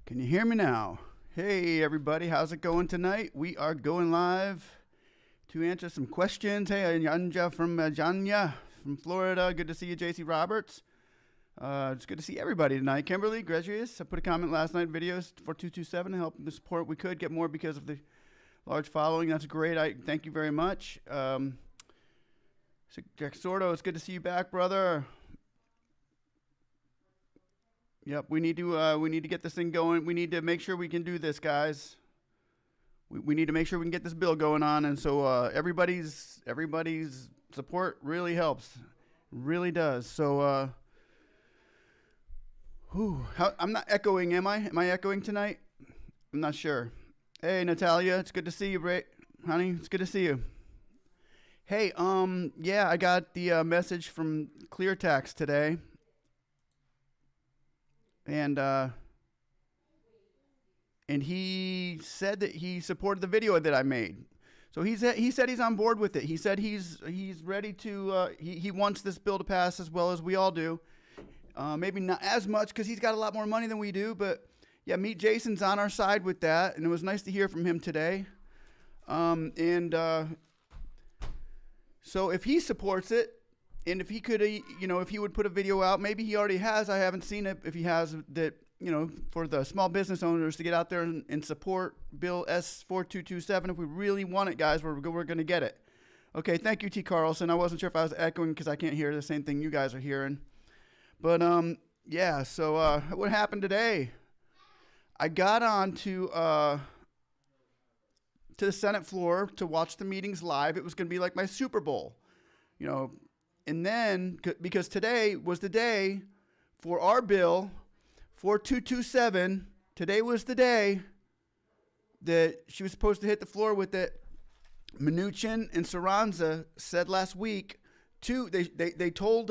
Can you hear me now? Hey everybody, how's it going tonight? We are going live to answer some questions. Hey, Janja from Florida. Good to see you, JC Roberts. It's good to see everybody tonight. Kimberly, Gregius, I put a comment last night, videos 4227, helping the support we could get more because of the large following. That's great. I thank you very much. Jack Sordo, it's good to see you back, brother. Yep, we need to get this thing going. We need to make sure we can do this, guys. We need to make sure we can get this bill going on, and so everybody's support really helps, really does. So, I'm not echoing, am I? Am I echoing tonight? I'm not sure. Hey, Natalia, it's good to see you, honey. It's good to see you. Hey, yeah, I got the message from ClearTax today. And he said that he supported the video that I made. So he said he's on board with it. He said he's ready to, he wants this bill to pass as well as we all do. Maybe not as much because he's got a lot more money than we do, but yeah, Meet Jason's on our side with that, and it was nice to hear from him today. So if he supports it, and if he could, if he would put a video out, maybe he already has, I haven't seen it, if he has, that, for the small business owners to get out there and support Bill S.4227. If we really want it, guys, we're going to get it. Okay, thank you, T. Carlson. I wasn't sure if I was echoing because I can't hear the same thing you guys are hearing. But, yeah, so what happened today? I got on to the Senate floor to watch the meetings live. It was going to be like my Super Bowl, And then, because today was the day for our bill, 4227, today was the day that she was supposed to hit the floor with it. Mnuchin and Saranza said last week, they told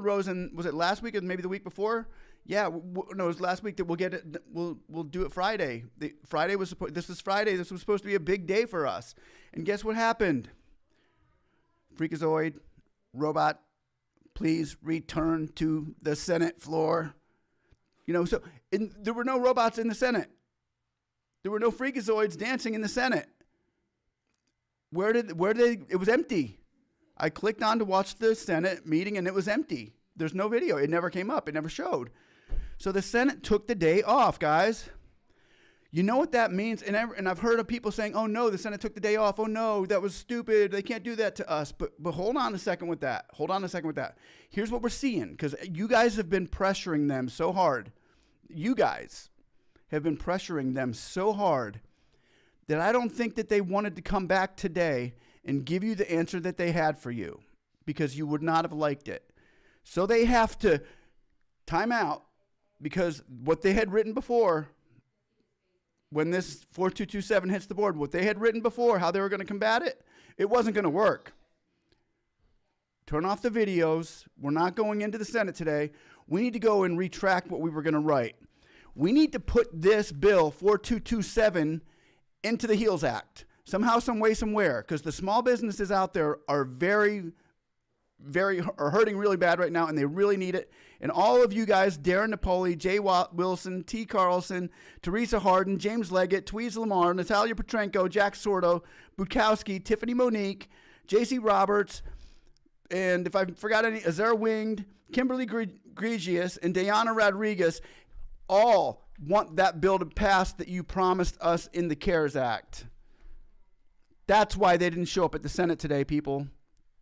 Rosen, was it last week or maybe the week before? Yeah, no, it was last week that we'll get it. We'll do it Friday. This was Friday. This was supposed to be a big day for us. And guess what happened? Freakazoid, robot, please return to the Senate floor. There were no robots in the Senate. There were no Freakazoids dancing in the Senate. It was empty. I clicked on to watch the Senate meeting and it was empty. There's no video. It never came up. It never showed. So the Senate took the day off, guys. You know what that means? And I've heard of people saying, oh, no, the Senate took the day off. Oh, no, that was stupid. They can't do that to us. But hold on a second with that. Here's what we're seeing, because you guys have been pressuring them so hard. You guys have been pressuring them so hard that I don't think that they wanted to come back today and give you the answer that they had for you, because you would not have liked it. So they have to time out, because what they had written before, when this 4227 hits the board, what they had written before, how they were going to combat it, it wasn't going to work. Turn off the videos. We're not going into the Senate today. We need to go and retract what we were going to write. We need to put this bill 4227 into the HEALS Act somehow, some way, somewhere, because the small businesses out there are are hurting really bad right now, and they really need it. And all of you guys, Darren Napoli, Jay Wilson, T. Carlson, Teresa Harden, James Leggett, Tweez Lamar, Natalia Petrenko, Jack Sordo, Bukowski, Tiffany Monique, J.C. Roberts, and if I forgot any, Azar Winged, Kimberly Gregius, and Diana Rodriguez, all want that bill to pass that you promised us in the CARES Act. That's why they didn't show up at the Senate today, people.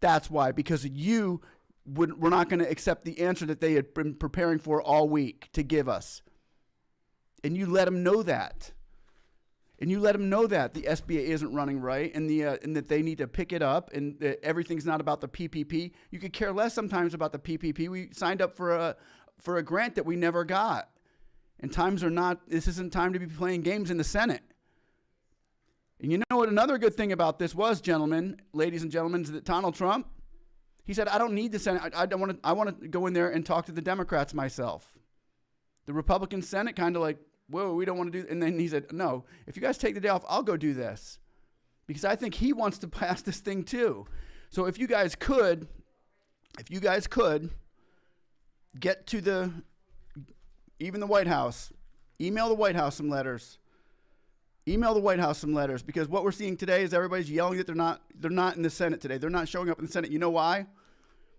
That's why, because you were not going to accept the answer that they had been preparing for all week to give us. And you let them know that. And you let them know that the SBA isn't running right, and that they need to pick it up, and that everything's not about the PPP. You could care less sometimes about the PPP. We signed up for a grant that we never got. And this isn't time to be playing games in the Senate. And you know what another good thing about this was, ladies and gentlemen, is that Donald Trump, he said, I don't need the Senate. I want to go in there and talk to the Democrats myself. The Republican Senate kind of like, whoa, we don't want to do, and then he said, no, if you guys take the day off, I'll go do this. Because I think he wants to pass this thing too. So if you guys could get to even the White House, Email the White House some letters. Email the White House some letters, because what we're seeing today is everybody's yelling that they're not in the Senate today. They're not showing up in the Senate. You know why?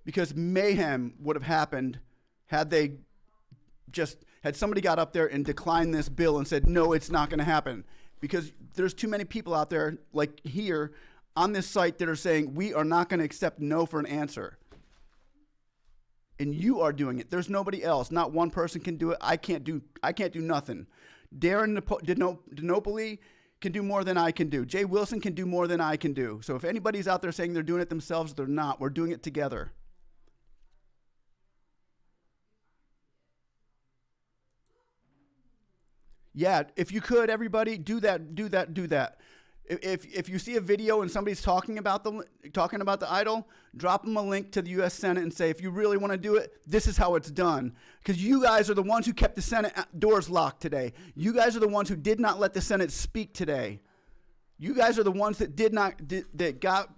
Because mayhem would have happened had somebody got up there and declined this bill and said, no, it's not going to happen. Because there's too many people out there, like here on this site, that are saying we are not going to accept no for an answer. And you are doing it. There's nobody else. Not one person can do it. I can't do nothing. Darren DiNopoli can do more than I can do. Jay Wilson can do more than I can do. So if anybody's out there saying they're doing it themselves, they're not. We're doing it together. Yeah, if you could, everybody, do that. If you see a video and somebody's talking about the idol, drop them a link to the U.S. Senate and say, if you really want to do it, this is how it's done. Because you guys are the ones who kept the Senate doors locked today. You guys are the ones who did not let the Senate speak today. You guys are the ones that that got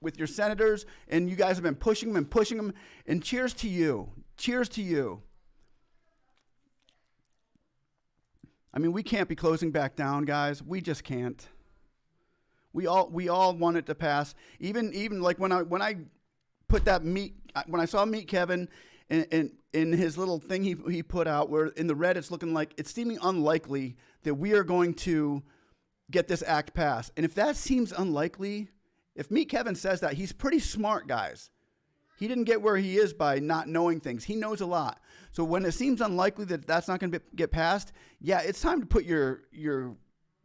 with your senators, and you guys have been pushing them. And cheers to you. Cheers to you. I mean, we can't be closing back down, guys. We just can't. We all want it to pass. Even like when I put that when I saw Meet Kevin in his little thing he put out, where in the red it's looking like it's seeming unlikely that we are going to get this act passed. And if that seems unlikely, if Meet Kevin says that, he's pretty smart, guys. He didn't get where he is by not knowing things. He knows a lot. So when it seems unlikely that that's not going to get passed, yeah, it's time to put your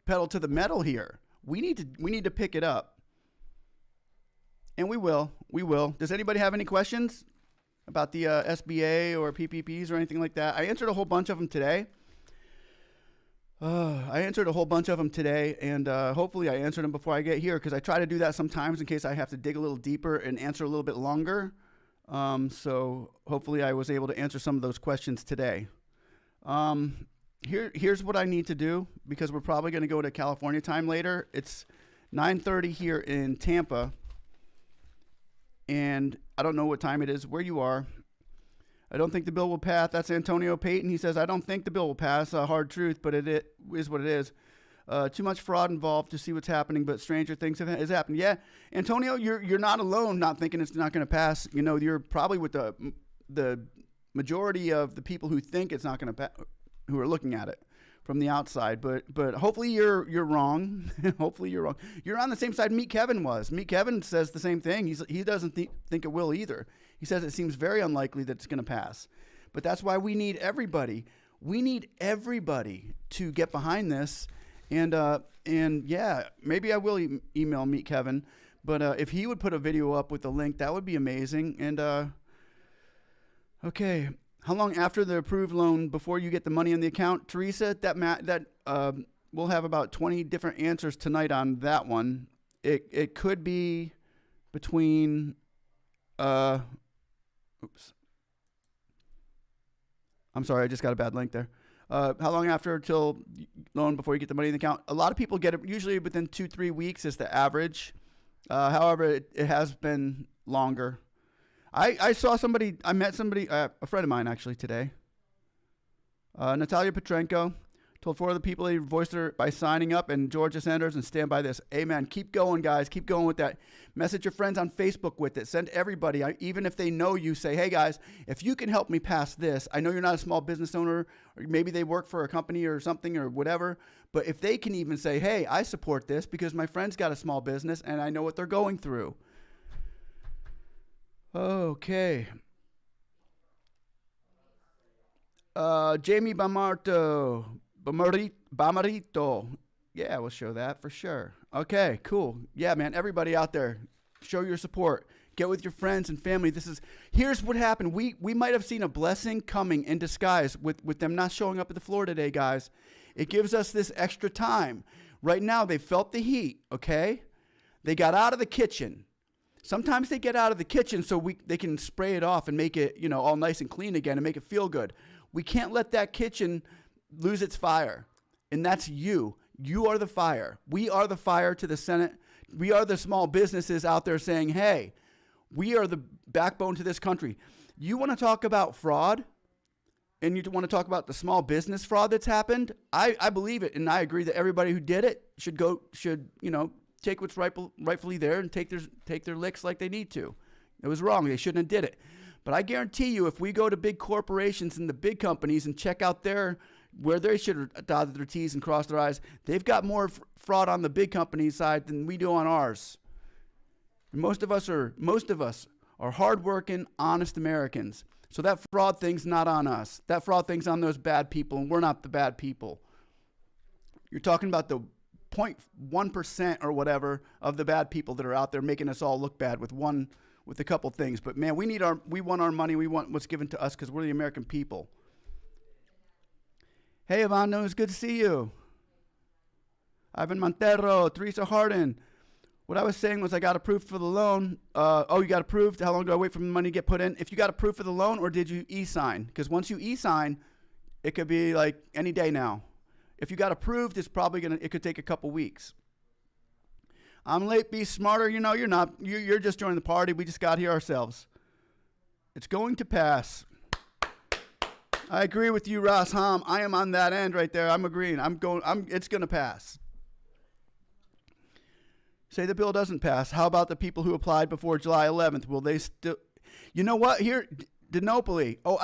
pedal to the metal here. We need to pick it up. And we will. Does anybody have any questions about the SBA or PPPs or anything like that? I answered a whole bunch of them today. And hopefully I answered them before I get here, because I try to do that sometimes in case I have to dig a little deeper and answer a little bit longer. So hopefully I was able to answer some of those questions today. Here's what I need to do, because we're probably going to go to California time later. It's 9:30 here in Tampa, and I don't know what time it is where you are. I don't think the bill will pass. That's Antonio Payton. He says, I don't think the bill will pass. Hard truth, but it is what it is. Too much fraud involved to see what's happening, but stranger things has happened. Yeah, Antonio, you're not alone not thinking it's not going to pass. You know, you're probably with the majority of the people who think it's not going to pass, who are looking at it from the outside, but hopefully you're wrong. Hopefully you're wrong. You're on the same side Meet Kevin was. Meet Kevin says the same thing. He doesn't think it will either. He says it seems very unlikely that it's going to pass. But that's why we need everybody. We need everybody to get behind this. And yeah, maybe I will email Meet Kevin. But if he would put a video up with the link, that would be amazing. And okay. How long after the approved loan before you get the money in the account, Teresa? We'll have about 20 different answers tonight on that one. It could be between. Oops. I'm sorry, I just got a bad link there. How long after till loan before you get the money in the account? A lot of people get it usually within 2-3 weeks is the average. However, it has been longer. I met somebody, a friend of mine actually today. Natalia Petrenko told 4 of the people they voiced her by signing up, and Georgia senators, and stand by this. Amen. Keep going, guys. Keep going with that. Message your friends on Facebook with it. Send everybody, even if they know you, say, hey, guys, if you can help me pass this, I know you're not a small business owner, or maybe they work for a company or something or whatever, but if they can even say, hey, I support this because my friend's got a small business and I know what they're going through. Okay. Jamie Bamarito. Yeah, we'll show that for sure. Okay, cool. Yeah, man, everybody out there, show your support. Get with your friends and family. Here's what happened. We might have seen a blessing coming in disguise with them not showing up at the floor today, guys. It gives us this extra time. Right now, they felt the heat, okay? They got out of the kitchen. Sometimes they get out of the kitchen so they can spray it off and make it, all nice and clean again and make it feel good. We can't let that kitchen lose its fire. And that's you. You are the fire. We are the fire to the Senate. We are the small businesses out there saying, hey, we are the backbone to this country. You want to talk about fraud? and you want to talk about the small business fraud that's happened, I believe it, and I agree that everybody who did it should take what's rightfully there and take their licks like they need to. It was wrong. They shouldn't have did it. But I guarantee you, if we go to big corporations and the big companies and check out where they should have dotted their T's and crossed their I's, they've got more fraud on the big company side than we do on ours. And most of us are hardworking, honest Americans. So that fraud thing's not on us. That fraud thing's on those bad people, and we're not the bad people. You're talking about the 0.1% or whatever of the bad people that are out there making us all look bad with a couple things. But man, we want our money. We want what's given to us because we're the American people. Hey, Ivano, it's good to see you. Ivan Montero, Teresa Harden. What I was saying was I got approved for the loan. You got approved? How long do I wait for the money to get put in? If you got approved for the loan, or did you e-sign? Because once you e-sign, it could be like any day now. If you got approved, it could take a couple weeks. I'm late, be smarter. You're not. You're just joining the party. We just got here ourselves. It's going to pass. I agree with you, Ross Hom. I am on that end right there. I'm agreeing. It's going to pass. Say the bill doesn't pass. How about the people who applied before July 11th? Will they still? You know what? Here, Denopoli. Oh,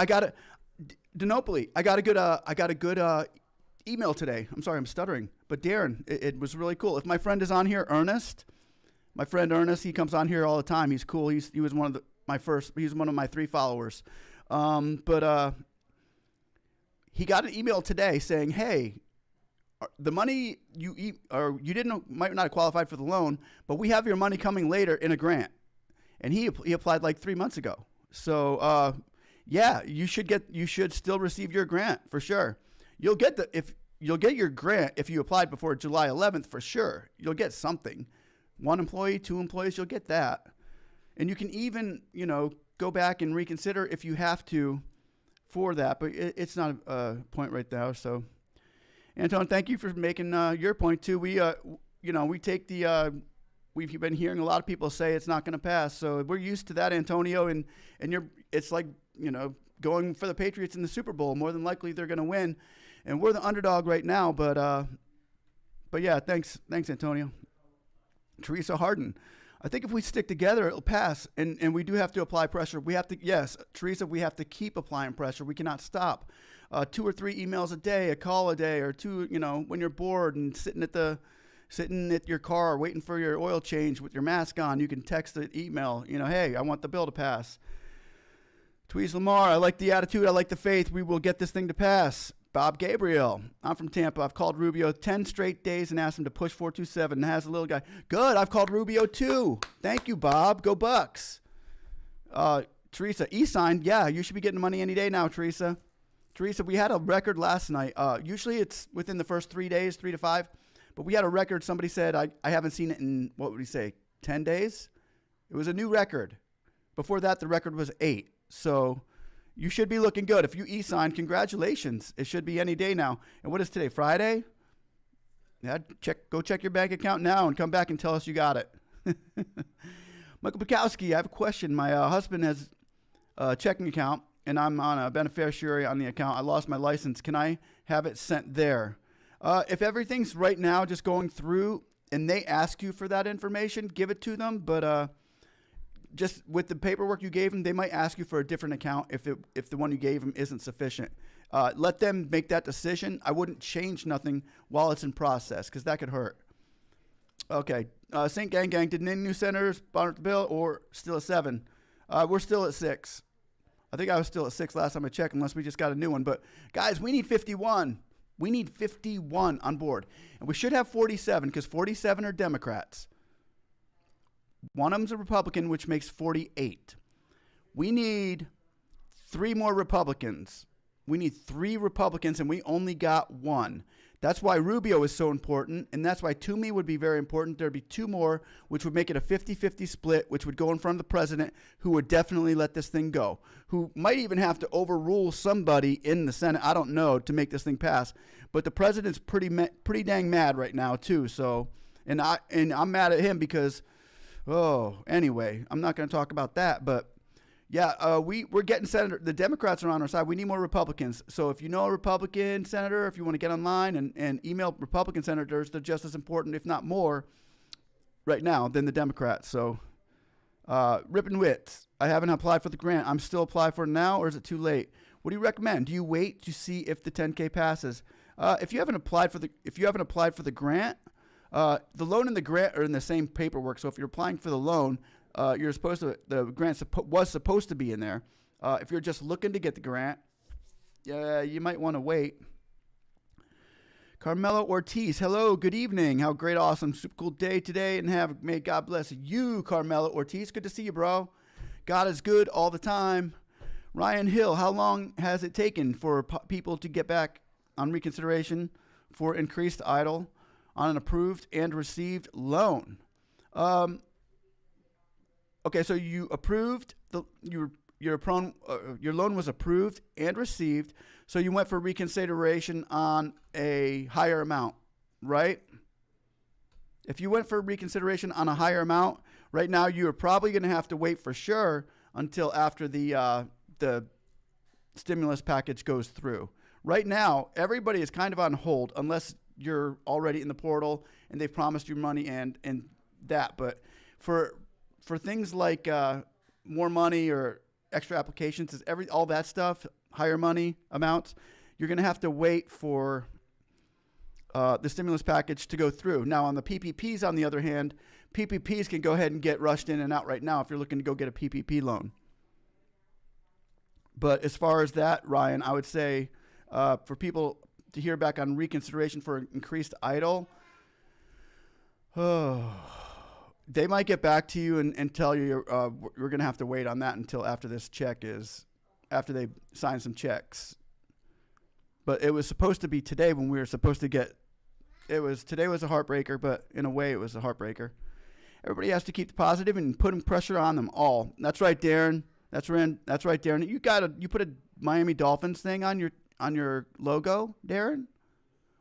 Denopoli. I got a good email today. I'm sorry, I'm stuttering. But Darren, it was really cool. If my friend is on here, Ernest, he comes on here all the time. He's cool. He was one of he's one of my 3 followers. He got an email today saying, hey, the money might not have qualified for the loan, but we have your money coming later in a grant. And he applied like 3 months ago. So, yeah, you should still receive your grant for sure. You'll get your grant if you applied before July 11th for sure. You'll get something. 1 employee, 2 employees, you'll get that. And you can even, go back and reconsider if you have to for that. But it's not a point right now. So, Anton, thank you for making your point too. We take we've been hearing a lot of people say it's not going to pass. So we're used to that, Antonio. And it's like, going for the Patriots in the Super Bowl. More than likely they're going to win. And we're the underdog right now, but yeah, thanks, Antonio. Teresa Harden, I think if we stick together, it'll pass, and we do have to apply pressure. Yes, Teresa, we have to keep applying pressure. We cannot stop. 2 or 3 emails a day, a call a day, or 2, when you're bored and sitting at your car waiting for your oil change with your mask on, you can text an email, hey, I want the bill to pass. Tweez Lamar, I like the attitude, I like the faith. We will get this thing to pass. Bob Gabriel, I'm from Tampa. I've called Rubio 10 straight days and asked him to push 427 and has a little guy. Good, I've called Rubio too. Thank you, Bob. Go Bucks. Teresa, e-signed. Yeah, you should be getting money any day now, Teresa. Teresa, we had a record last night. Usually it's within the first 3 days, 3 to 5. But we had a record. Somebody said, I haven't seen it in, 10 days? It was a new record. Before that, the record was 8. So you should be looking good. If you e-sign, congratulations. It should be any day now. And what is today, Friday? Yeah, go check your bank account now and come back and tell us you got it. Michael Bukowski, I have a question. My husband has a checking account, and I'm on a beneficiary on the account. I lost my license. Can I have it sent there? If everything's right now just going through and they ask you for that information, give it to them. But just with the paperwork you gave them, they might ask you for a different account if the one you gave them isn't sufficient. Let them make that decision. I wouldn't change nothing while it's in process because that could hurt. Okay. St. Gang, did any new senators sponsor the bill or still at 7? We're still at 6. I think I was still at 6 last time I checked, unless we just got a new one. But, guys, we need 51. We need 51 on board. And we should have 47 because 47 are Democrats. One of them's a Republican, which makes 48. We need 3 more Republicans. We need 3 Republicans, and we only got 1. That's why Rubio is so important, and that's why Toomey would be very important. There'd be 2 more, which would make it a 50-50 split, which would go in front of the president, who would definitely let this thing go, who might even have to overrule somebody in the Senate, I don't know, to make this thing pass. But the president's pretty dang mad right now, too. So, and I'm mad at him because, anyway, I'm not going to talk about that. But, Yeah, we're getting senator. The Democrats are on our side. We need more Republicans. So if you know a Republican senator, if you want to get online and email Republican senators, they're just as important, if not more, right now than the Democrats. So Rip and Wits, I haven't applied for the grant. I'm still applying for it now, or is it too late? What do you recommend? Do you wait to see if the 10K passes? If you haven't applied for the grant, the loan and the grant are in the same paperwork. So if you're applying for the loan, the grant was supposed to be in there. If you're just looking to get the grant, you might want to wait. Carmelo Ortiz, hello, good evening. How great, awesome, super cool day today, and may God bless you, Carmelo Ortiz. Good to see you, bro. God is good all the time. Ryan Hill, how long has it taken for people to get back on reconsideration for increased EIDL on an approved and received loan? Okay, so you approved your loan was approved and received, so you went for reconsideration on a higher amount, right? If you went for reconsideration on a higher amount, right now you are probably going to have to wait for sure until after the stimulus package goes through. Right now, everybody is kind of on hold unless you're already in the portal and they've promised you money and that. But for things like more money or extra applications, all that stuff, higher money amounts, you're going to have to wait for the stimulus package to go through. Now, on the PPPs, on the other hand, PPPs can go ahead and get rushed in and out right now if you're looking to go get a PPP loan. But as far as that, Ryan, I would say for people to hear back on reconsideration for increased EIDL, they might get back to you and tell you we're going to have to wait on that until after they sign some checks. But it was supposed to be today when we were supposed to get, today was a heartbreaker, but in a way it was a heartbreaker. Everybody has to keep the positive and putting pressure on them all. That's right, Darren. That's right, Darren. You put a Miami Dolphins thing on your logo, Darren?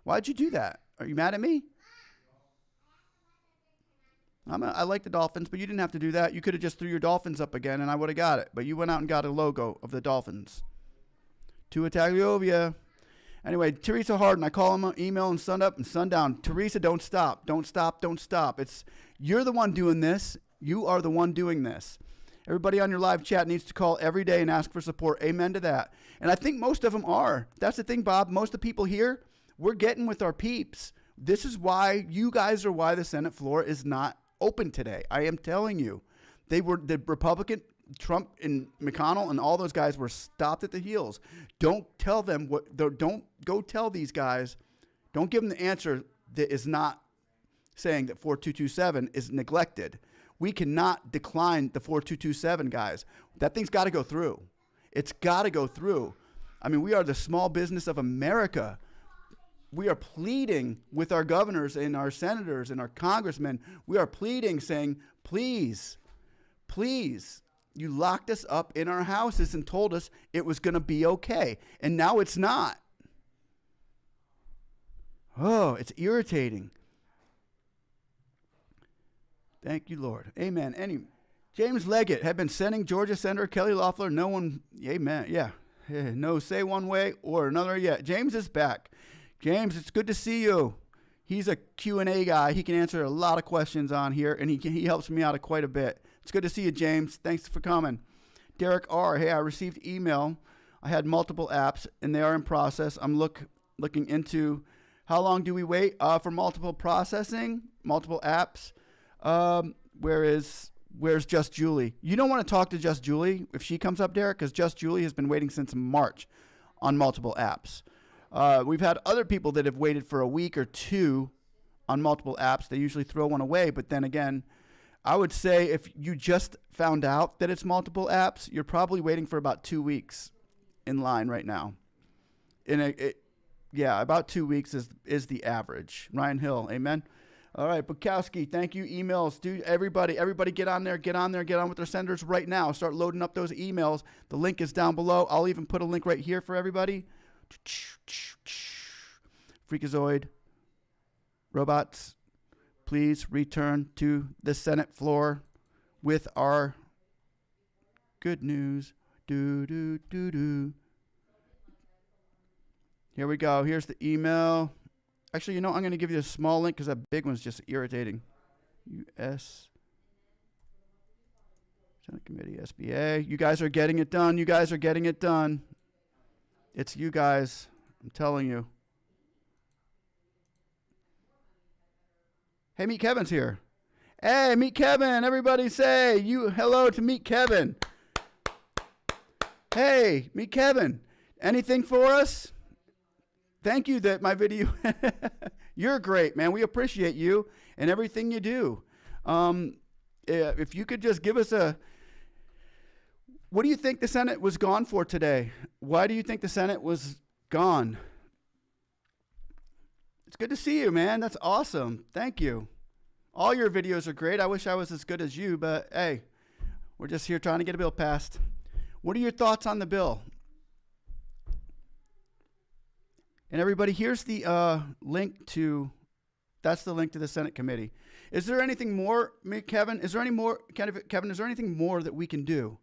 Why'd you do that? Are you mad at me? I like the Dolphins, but you didn't have to do that. You could have just threw your Dolphins up again, and I would have got it. But you went out and got a logo of the Dolphins. Tua Tagovailoa. Anyway, Teresa Harden, I call him email and sun up and sundown. Teresa, don't stop. Don't stop. Don't stop. You're the one doing this. You are the one doing this. Everybody on your live chat needs to call every day and ask for support. Amen to that. And I think most of them are. That's the thing, Bob. Most of the people here, we're getting with our peeps. This is why you guys are why the Senate floor is not open today. I am telling you. The Republican, Trump and McConnell and all those guys were stopped at the heels. Don't tell them don't go tell these guys, don't give them the answer that is not saying that 4227 is neglected. We cannot decline the 4227, guys. That thing's got to go through. It's got to go through. I mean, we are the small business of America. We are pleading with our governors and our senators and our congressmen. We are pleading, saying, please, please, you locked us up in our houses and told us it was going to be okay. And now it's not. Oh, it's irritating. Thank you, Lord. Amen. James Leggett had been sending Georgia Senator Kelly Loeffler. No one, amen. Yeah. No say one way or another yet. James is back. James, it's good to see you. He's a Q&A guy. He can answer a lot of questions on here, and he helps me out quite a bit. It's good to see you, James. Thanks for coming. Derek R. Hey, I received email. I had multiple apps, and they are in process. I'm looking into how long do we wait for multiple processing, multiple apps. Where's Just Julie? You don't want to talk to Just Julie if she comes up, Derek, because Just Julie has been waiting since March on multiple apps. We've had other people that have waited for a week or two on multiple apps. They usually throw one away, but then again, I would say if you just found out that it's multiple apps, you're probably waiting for about 2 weeks in line right now. About 2 weeks is the average. Ryan Hill, amen. All right, Bukowski, thank you. Emails, dude. Everybody get on there, get on with their senators right now. Start loading up those emails. The link is down below. I'll even put a link right here for everybody. Freakazoid, robots, please return to the Senate floor with our Good news. Do, do, do, do. Here we go. Here's the email. Actually, you know, I'm going to give you a small link because that big one's just irritating. U.S. Senate Committee, SBA. You guys are getting it done. You guys are getting it done. It's you guys. I'm telling you. Hey, Meet Kevin's here. Hey, Meet Kevin. Everybody say hello to Meet Kevin. Hey, Meet Kevin. Anything for us? Thank you that my video. You're great, man. We appreciate you and everything you do. If you could just give us what do you think the Senate was gone for today? Why do you think the Senate was gone? It's good to see you, man. That's awesome. Thank you. All your videos are great. I wish I was as good as you, but hey, we're just here trying to get a bill passed. What are your thoughts on the bill? And everybody, here's the link to, that's the link to the Senate committee. Is there anything more, Kevin? Is there any more, Kevin, is there anything more that we can do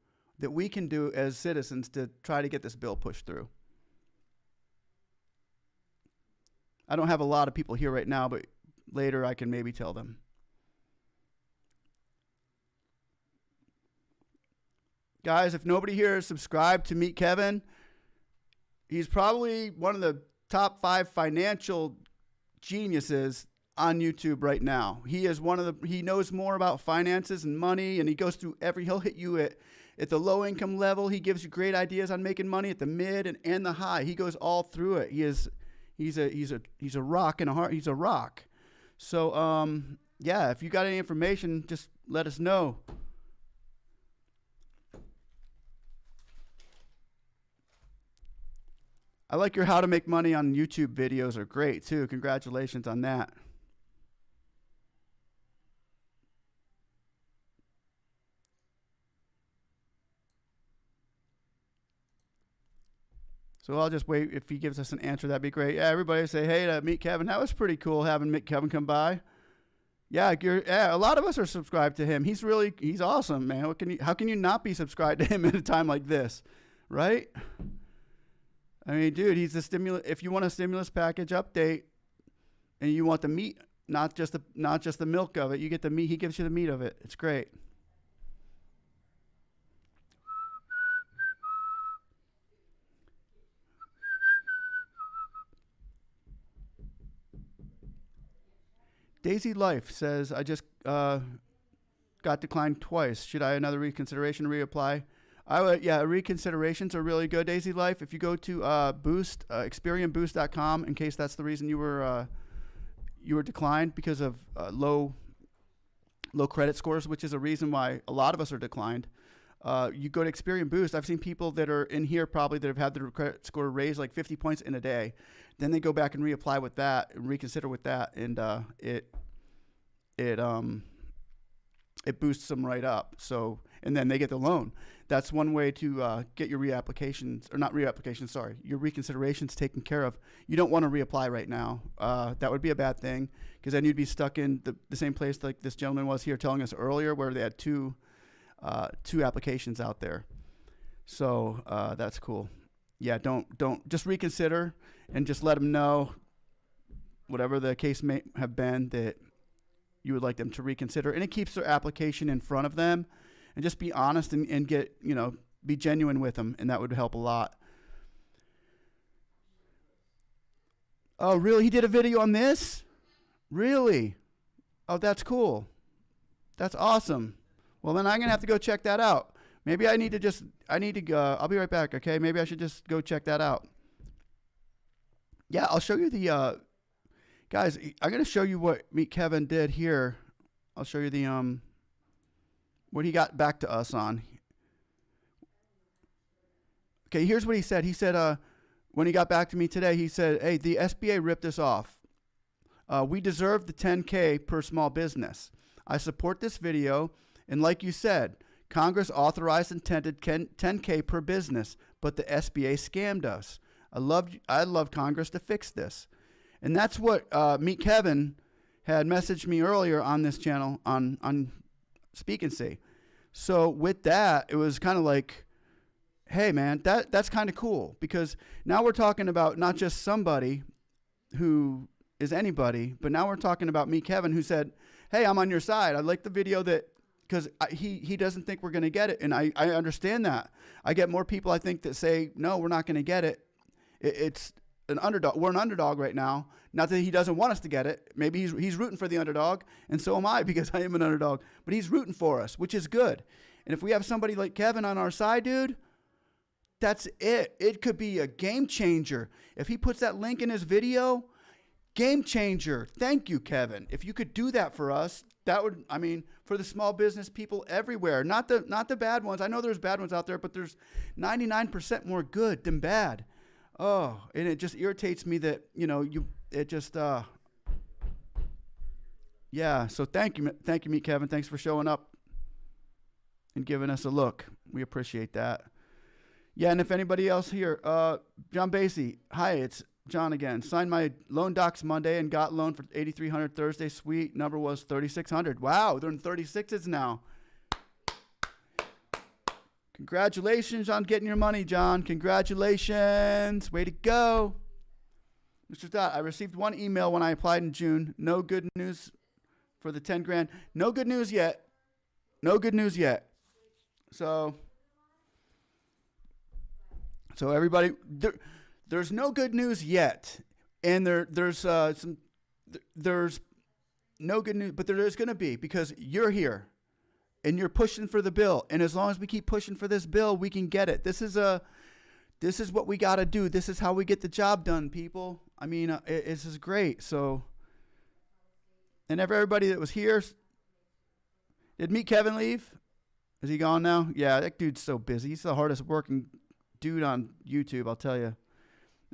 as citizens to try to get this bill pushed through? I don't have a lot of people here right now, but later I can maybe tell them. Guys, if nobody here is subscribed to Meet Kevin, he's probably one of the top 5 financial geniuses on YouTube right now. He is he knows more about finances and money, and he goes through he'll hit you at the low income level. He gives you great ideas on making money at the mid and the high. He goes all through it. He's a rock and a heart. He's a rock. So, yeah, if you got any information, just let us know. I like your how to make money on YouTube videos are great too. Congratulations on that. So I'll just wait. If he gives us an answer, that'd be great. Yeah, everybody say hey to Meet Kevin. That was pretty cool having Meet Kevin come by. Yeah, a lot of us are subscribed to him. He's awesome, man. How can you not be subscribed to him at a time like this, right? I mean, dude, he's the stimulus. If you want a stimulus package update, and you want the meat, not just the milk of it, you get the meat. He gives you the meat of it. It's great. Daisy Life says, I just got declined twice. Should I another reconsideration reapply? I would, yeah, reconsiderations are really good, Daisy Life. If you go to Boost, ExperienBoost.com, in case that's the reason you were declined because of low credit scores, which is a reason why a lot of us are declined. You go to Experian Boost. I've seen people that are in here probably that have had their credit score raised like 50 points in a day. Then they go back and reapply with that and reconsider with that, and it boosts them right up. So, and then they get the loan. That's one way to get your your reconsiderations taken care of. You don't want to reapply right now. That would be a bad thing, because then you'd be stuck in the same place like this gentleman was here telling us earlier, where they had two applications out there. So that's cool. Yeah, don't just reconsider and just let them know, whatever the case may have been, that you would like them to reconsider. And it keeps their application in front of them, and just be honest and get, be genuine with them, and that would help a lot. Oh, really? He did a video on this? Really? Oh, that's cool. That's awesome. Well, then I'm going to have to go check that out. Maybe I need to go. I'll be right back, okay? Maybe I should just go check that out. Yeah, I'll show you the, guys, I'm going to show you what Meet Kevin did here. I'll show you the, what he got back to us on. Okay, here's what he said. He said, when he got back to me today, he said, hey, the SBA ripped us off. We deserve the $10K per small business. I support this video, and like you said, Congress authorized intended $10K per business, but the SBA scammed us. I love Congress to fix this. And that's what Meet Kevin had messaged me earlier on this channel on Speak and See. So with that, it was kind of like, hey, man, that's kind of cool, because now we're talking about not just somebody who is anybody, but now we're talking about me, Kevin, who said, hey, I'm on your side. I like the video that, because he doesn't think we're going to get it. And I understand that. I get more people, I think, that say, no, we're not going to get it. It's an underdog. We're an underdog right now. Not that he doesn't want us to get it. Maybe he's rooting for the underdog, and so am I, because I am an underdog. But he's rooting for us, which is good. And if we have somebody like Kevin on our side, dude, that's it. It could be a game changer. If he puts that link in his video, game changer. Thank you, Kevin. If you could do that for us, that would, I mean, for the small business people everywhere, not the bad ones. I know there's bad ones out there, but there's 99% more good than bad. Oh, and it just irritates me that, yeah. So thank you, Meet Kevin. Thanks for showing up and giving us a look. We appreciate that. Yeah, and if anybody else here, John Basie, hi, it's John again. Signed my loan docs Monday and got loan for $8,300 Thursday. Sweet. Number was $3,600. Wow, they're in 36s now. Congratulations on getting your money, John. Congratulations. Way to go. Mr. Stott, I received one email when I applied in June. No good news for the 10 grand. No good news yet. No good news yet. So everybody, there's no good news yet. And there's no good news, but there is going to be, because you're here. And you're pushing for the bill. And as long as we keep pushing for this bill, we can get it. This is what we got to do. This is how we get the job done, people. I mean, this is great. So, and everybody that was here, did Meet Kevin leave? Is he gone now? Yeah, that dude's so busy. He's the hardest working dude on YouTube, I'll tell you.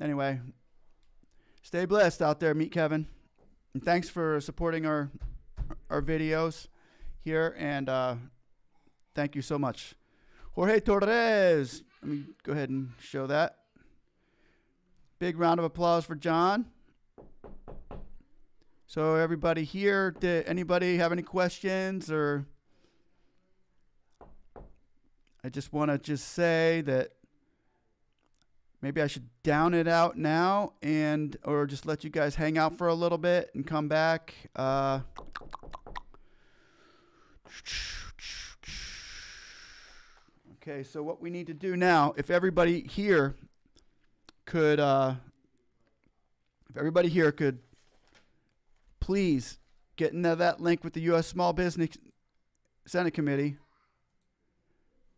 Anyway, stay blessed out there, Meet Kevin. And thanks for supporting our videos here, and thank you so much. Jorge Torres, let me go ahead and show that. Big round of applause for John. So everybody here, did anybody have any questions? Or I just want to just say that maybe I should down it out now, or just let you guys hang out for a little bit and come back. Okay, so what we need to do now, if everybody here could please get into that link with the U.S. Small Business Senate Committee.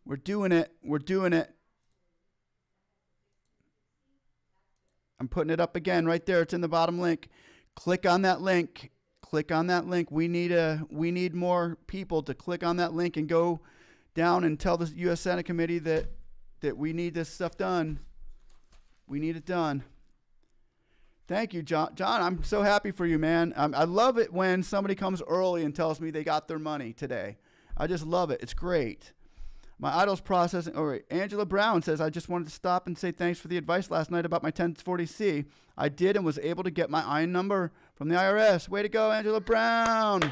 We're doing it. I'm putting it up again right there. It's in the bottom link. Click on that link. We need more people to click on that link and go down and tell the U.S. Senate Committee that we need this stuff done. We need it done. Thank you, John. John, I'm so happy for you, man. I love it when somebody comes early and tells me they got their money today. I just love it. It's great. My idol's processing. All right. Angela Brown says, I just wanted to stop and say thanks for the advice last night about my 1040C. I did and was able to get my IN number from the IRS. Way to go, Angela Brown.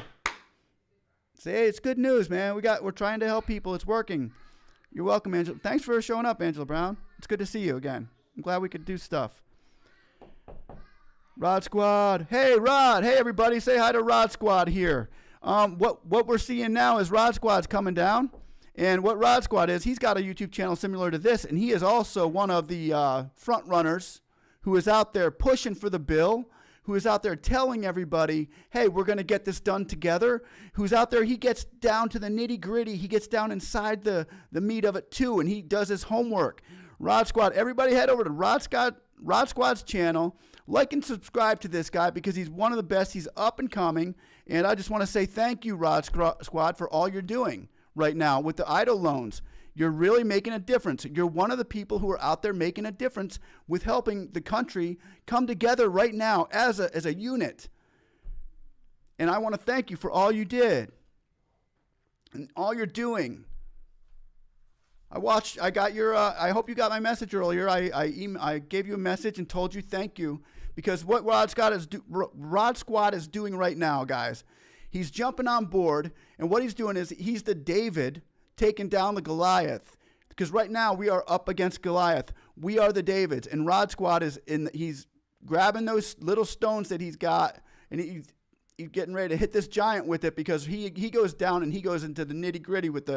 Say, it's good news, man. We're trying to help people. It's working. You're welcome, Angela. Thanks for showing up, Angela Brown. It's good to see you again. I'm glad we could do stuff. Rod Squad. Hey, Rod. Hey, everybody. Say hi to Rod Squad here. What we're seeing now is Rod Squad's coming down. And what Rod Squad is, he's got a YouTube channel similar to this, and he is also one of the front runners who is out there pushing for the bill, who is out there telling everybody, hey, we're going to get this done together, who's out there, he gets down to the nitty-gritty, he gets down inside the meat of it too, and he does his homework. Rod Squad, everybody head over to Rod Squad's channel, like and subscribe to this guy because he's one of the best, he's up and coming, and I just want to say thank you, Rod Squad, for all you're doing right now with the EIDL loans. You're really making a difference. You're one of the people who are out there making a difference with helping the country come together right now as a unit. And I want to thank you for all you did and all you're doing. I got your, I hope you got my message earlier. I gave you a message and told you thank you because what Rod Squad is doing right now, guys, he's jumping on board, and what he's doing is he's the David taking down the Goliath. Because right now we are up against Goliath. We are the Davids, and Rod Squad he's grabbing those little stones that he's got, and he's getting ready to hit this giant with it, because he goes down and he goes into the nitty gritty with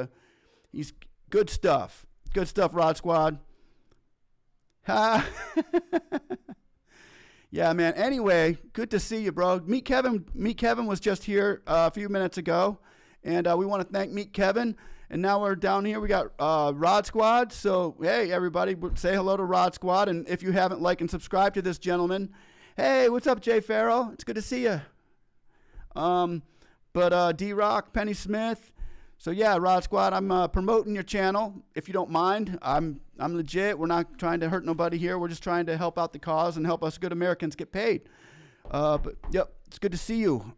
he's good stuff. Good stuff, Rod Squad. Ha. Yeah, man. Anyway, good to see you, bro. Meet Kevin. Meet Kevin was just here a few minutes ago, and we want to thank Meet Kevin. And now we're down here. We got Rod Squad. So, hey, everybody, say hello to Rod Squad. And if you haven't liked and subscribed to this gentleman, hey, what's up, Jay Farrell? It's good to see you. D-Rock, Penny Smith. So, yeah, Rod Squad, I'm promoting your channel. If you don't mind, I'm legit. We're not trying to hurt nobody here. We're just trying to help out the cause and help us good Americans get paid. Yep, it's good to see you.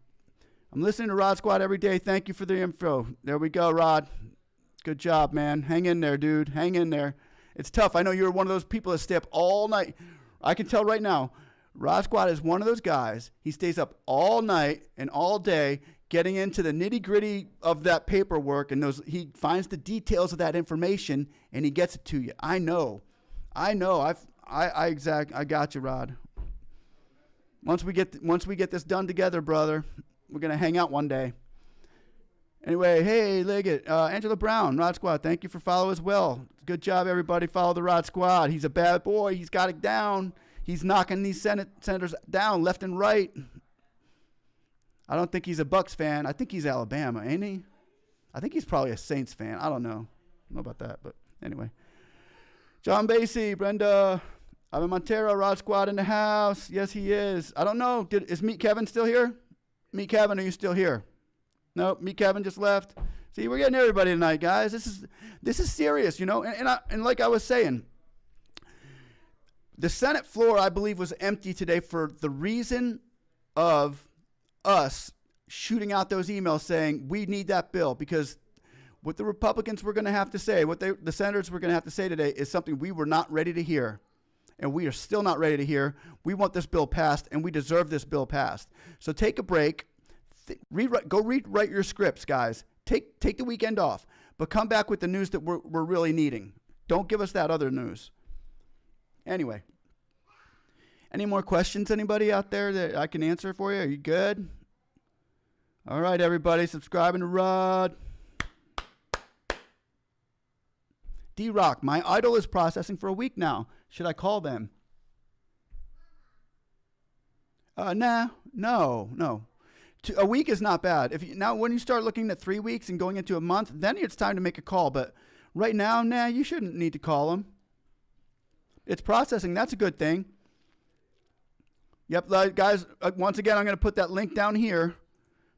I'm listening to Rod Squad every day. Thank you for the info. There we go, Rod. Good job, man. Hang in there, dude. Hang in there. It's tough. I know you're one of those people that stay up all night. I can tell right now, Rod Squad is one of those guys. He stays up all night and all day getting into the nitty-gritty of that paperwork, and he finds the details of that information, and he gets it to you. I know. I got you, Rod. Once we get this done together, brother, we're going to hang out one day. Anyway, hey, Liggett, Angela Brown, Rod Squad, thank you for follow as well. Good job, everybody. Follow the Rod Squad. He's a bad boy. He's got it down. He's knocking these senators down left and right. I don't think he's a Bucks fan. I think he's Alabama, ain't he? I think he's probably a Saints fan. I don't know. I don't know about that, but anyway. John Basie, Brenda, Ivan Montero, Rod Squad in the house. Yes, he is. I don't know. Is Meet Kevin still here? Meet Kevin, are you still here? Nope, Meet Kevin just left. See, we're getting everybody tonight, guys. This is serious, you know. And like I was saying, the Senate floor, I believe, was empty today for the reason of us shooting out those emails saying we need that bill, because what the Republicans were going to have to say, what the senators were going to have to say today is something we were not ready to hear. And we are still not ready to hear. We want this bill passed, and we deserve this bill passed. So take a break. Go rewrite your scripts, guys. Take the weekend off, but come back with the news that we're really needing. Don't give us that other news. Anyway, any more questions, anybody out there that I can answer for you? Are you good? All right, everybody, subscribing to Rod. D-Rock, my idol is processing for a week now. Should I call them? No. A week is not bad. Now, when you start looking at 3 weeks and going into a month, then it's time to make a call. But right now, you shouldn't need to call them. It's processing. That's a good thing. Yep, guys, once again, I'm going to put that link down here.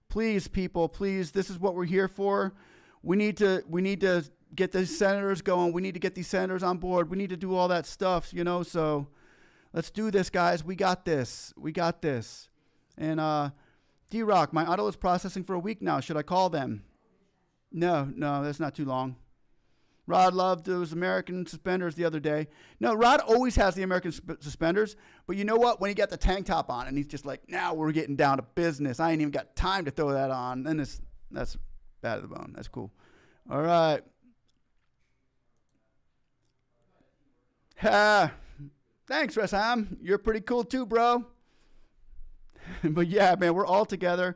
Please, people, please, this is what we're here for. We need to get the senators going. We need to get these senators on board. We need to do all that stuff, you know. So let's do this, guys. We got this. And D-Rock, my auto is processing for a week now. Should I call them? No, that's not too long. Rod loved those American suspenders the other day. No, Rod always has the American suspenders. But you know what? When he got the tank top on and he's just like, now we're getting down to business. I ain't even got time to throw that on. Then that's bad to the bone. That's cool. All right. Thanks, Resham. You're pretty cool too, bro. But yeah, man, we're all together.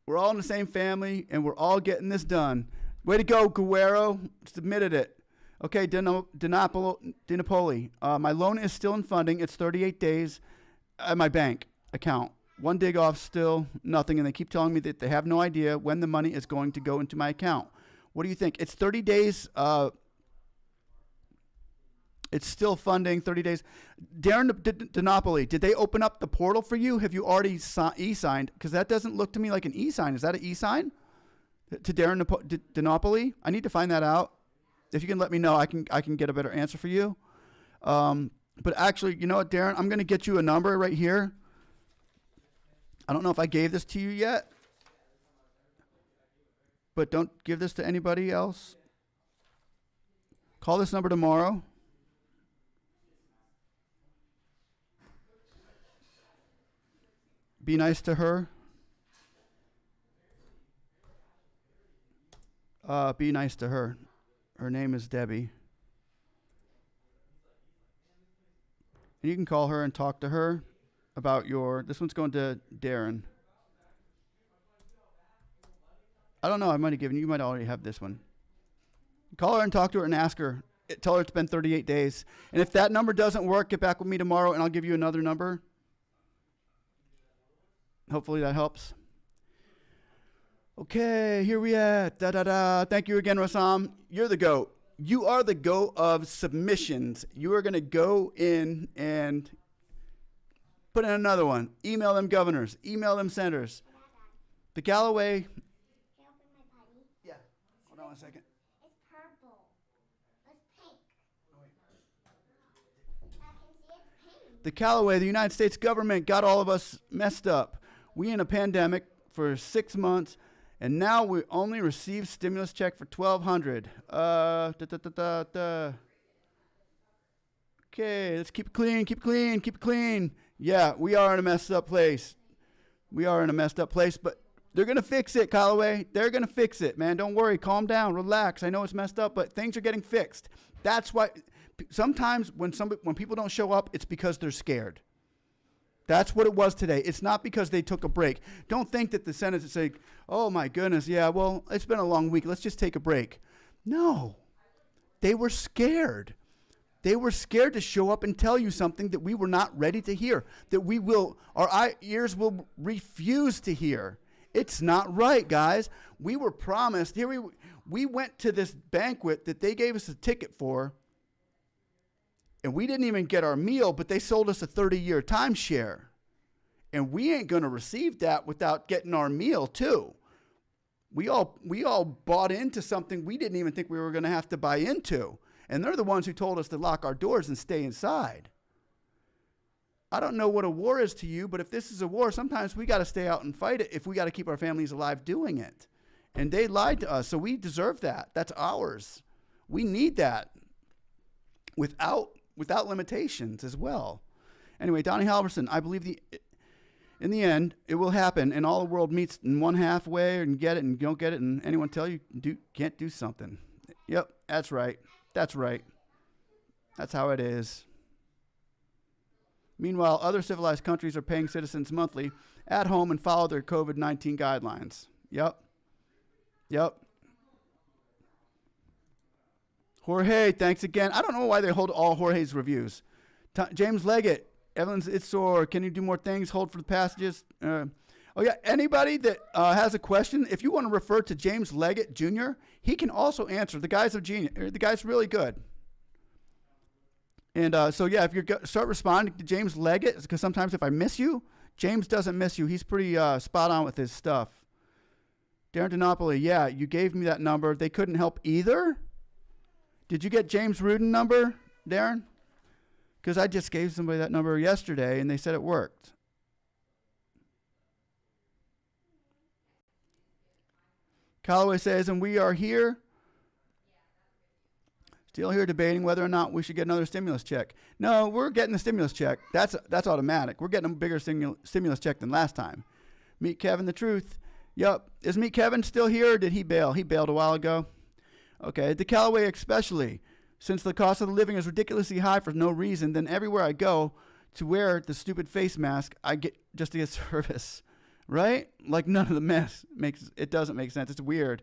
We're all in the same family, and we're all getting this done. Way to go, Guerrero. Submitted it. Okay, Dinapoli. My loan is still in funding. It's 38 days at my bank account. One dig off, still nothing, and they keep telling me that they have no idea when the money is going to go into my account. What do you think? It's 30 days. It's still funding, 30 days. Darren Dinapoli, did they open up the portal for you? Have you already e-signed? Because that doesn't look to me like an e-sign. Is that an e-sign? To Darren Dinapoli? I need to find that out. If you can let me know, I can get a better answer for you. But actually, you know what, Darren? I'm going to get you a number right here. I don't know if I gave this to you yet. But don't give this to anybody else. Call this number tomorrow. Be nice to her. Be nice to her. Her name is Debbie. And you can call her and talk to her about this one's going to Darren. I don't know, I might have you might already have this one. Call her and talk to her and ask her. Tell her it's been 38 days. And if that number doesn't work, get back with me tomorrow and I'll give you another number. Hopefully that helps. Okay, here we at. Thank you again, Rassam. You're the GOAT. You are the GOAT of submissions. You are going to go in and put in another one. Email them governors. Email them senators. The Galloway. Can I open my putty? Yeah. Hold on 1 second. It's purple. It's pink. I can see it's pink. The Callaway, the United States government got all of us messed up. We in a pandemic for 6 months, and now we only received stimulus check for $1,200. Okay, let's keep it clean, keep it clean, keep it clean. Yeah, we are in a messed up place. We are in a messed up place, but they're going to fix it, Callaway. They're going to fix it, man. Don't worry. Calm down. Relax. I know it's messed up, but things are getting fixed. That's why sometimes when people don't show up, it's because they're scared. That's what it was today. It's not because they took a break. Don't think that the Senate is saying, oh, my goodness, yeah, well, it's been a long week. Let's just take a break. No. They were scared. They were scared to show up and tell you something that we were not ready to hear, that our ears will refuse to hear. It's not right, guys. We were promised. Here we went to this banquet that they gave us a ticket for, and we didn't even get our meal, but they sold us a 30-year timeshare. And we ain't going to receive that without getting our meal, too. We all bought into something we didn't even think we were going to have to buy into. And they're the ones who told us to lock our doors and stay inside. I don't know what a war is to you, but if this is a war, sometimes we got to stay out and fight it if we got to keep our families alive doing it. And they lied to us, so we deserve that. That's ours. We need that without limitations as well. Anyway, Donnie Halverson, I believe in the end, it will happen, and all the world meets in one halfway and get it, and you don't get it, and anyone tell you can't do something. Yep, that's right. That's right. That's how it is. Meanwhile, other civilized countries are paying citizens monthly at home and follow their COVID-19 guidelines. Yep. Jorge, thanks again. I don't know why they hold all Jorge's reviews. James Leggett, Evans Itzor, can you do more things? Hold for the passages. Anybody that has a question, if you want to refer to James Leggett Jr., he can also answer. The guy's a genius. The guy's really good. And if you start responding to James Leggett, because sometimes if I miss you, James doesn't miss you. He's pretty spot on with his stuff. Darren Denopoli, yeah, you gave me that number. They couldn't help either? Did you get James Rudin number, Darren? Because I just gave somebody that number yesterday, and they said it worked. Callaway says, and we are here, still here debating whether or not we should get another stimulus check. No, we're getting the stimulus check. That's automatic. We're getting a bigger stimulus check than last time. Meet Kevin, the truth. Yep. Is Meet Kevin still here, or did he bail? He bailed a while ago. Okay. The Callaway especially. Since the cost of the living is ridiculously high for no reason, then everywhere I go to wear the stupid face mask, I get just to get service. Right? Like none of the mess it doesn't make sense. It's weird.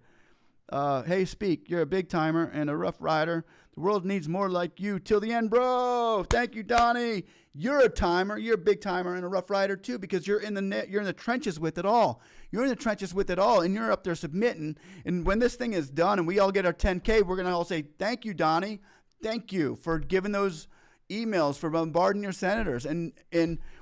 Hey, Speak, you're a big timer and a rough rider. The world needs more like you till the end, bro. Thank you, Donnie. You're a timer. You're a big timer and a rough rider too, because you're in the trenches with it all. You're in the trenches with it all, and you're up there submitting. And when this thing is done and we all get our 10K, we're gonna all say, "Thank you, Donnie. Thank you for giving those emails, for bombarding your senators, and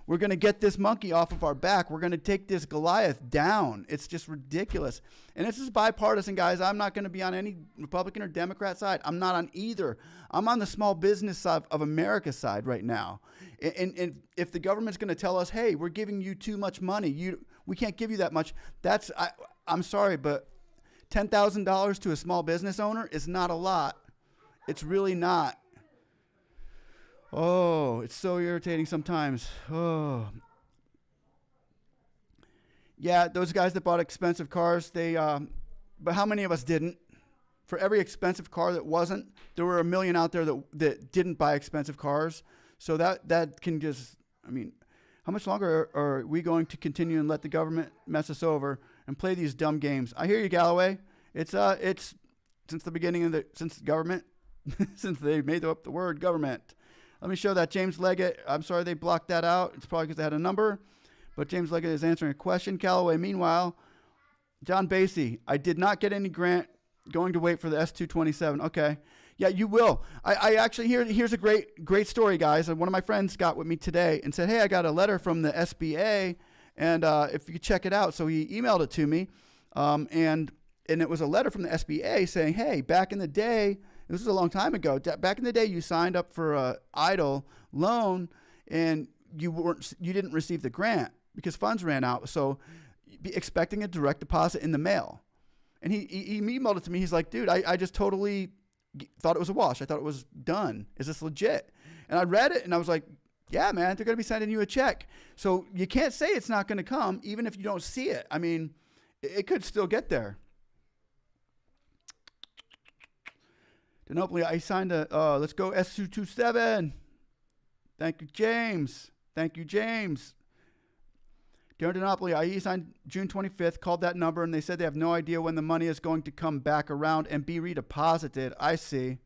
we're going to get this monkey off of our back. We're going to take this Goliath down." It's just ridiculous. And this is bipartisan, guys. I'm not going to be on any Republican or Democrat side. I'm not on either. I'm on the small business side of America's side right now. And if the government's going to tell us, hey, we're giving you too much money, we can't give you that much, I'm sorry, but $10,000 to a small business owner is not a lot. It's really not. Oh, it's so irritating sometimes. Oh. Yeah, those guys that bought expensive cars, but how many of us didn't? for every expensive car that wasn't, there were a million out there that didn't buy expensive cars. So that can just, I mean, how much longer are we going to continue and let the government mess us over and play these dumb games? I hear you, Galloway. It's since the beginning of since government, since they made up the word government. Let me show that James Leggett. I'm sorry they blocked that out. It's probably because they had a number. But James Leggett is answering a question. Callaway, meanwhile, John Basie, I did not get any grant. Going to wait for the S.4227. Okay. Yeah, you will. I actually, here's a great story, guys. And one of my friends got with me today and said, hey, I got a letter from the SBA, and if you could check it out. So he emailed it to me, and it was a letter from the SBA saying, hey, back in the day, this was a long time ago. Back in the day, you signed up for a EIDL loan, and you didn't receive the grant because funds ran out. So, be expecting a direct deposit in the mail. And he emailed it to me. He's like, dude, I just totally thought it was a wash. I thought it was done. Is this legit? And I read it, and I was like, yeah, man, they're going to be sending you a check. So you can't say it's not going to come, even if you don't see it. I mean, it could still get there. Denopoli, I signed let's go S227. Thank you, James. Thank you, James. Darren Denopoli, IE signed June 25th, called that number, and they said they have no idea when the money is going to come back around and be redeposited. I see.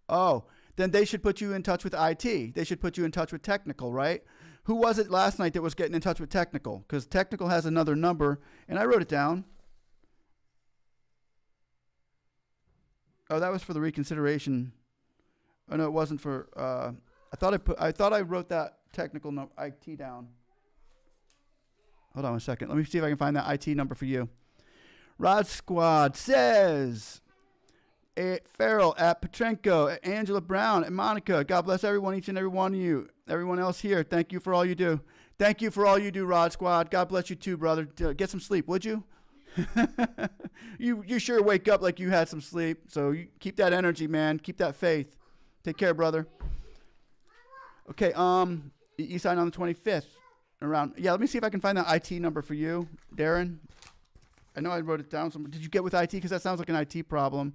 Oh, then they should put you in touch with IT. They should put you in touch with technical, right? Who was it last night that was getting in touch with technical? Because technical has another number, and I wrote it down. Oh, that was for the reconsideration. Oh no, it wasn't for. I thought I wrote that technical IT down. Hold on a second. Let me see if I can find that IT number for you. Rod Squad says, Farrell, at Petrenko, at Angela Brown, at Monica. God bless everyone, each and every one of you. Everyone else here, thank you for all you do. Thank you for all you do, Rod Squad. God bless you too, brother. Get some sleep, would you? You sure wake up like you had some sleep. So you keep that energy, man. Keep that faith. Take care, brother. Okay, you signed on the 25th. Around, yeah, let me see if I can find that IT number for you, Darren. I know I wrote it down somewhere. Did you get with IT? Because that sounds like an IT problem.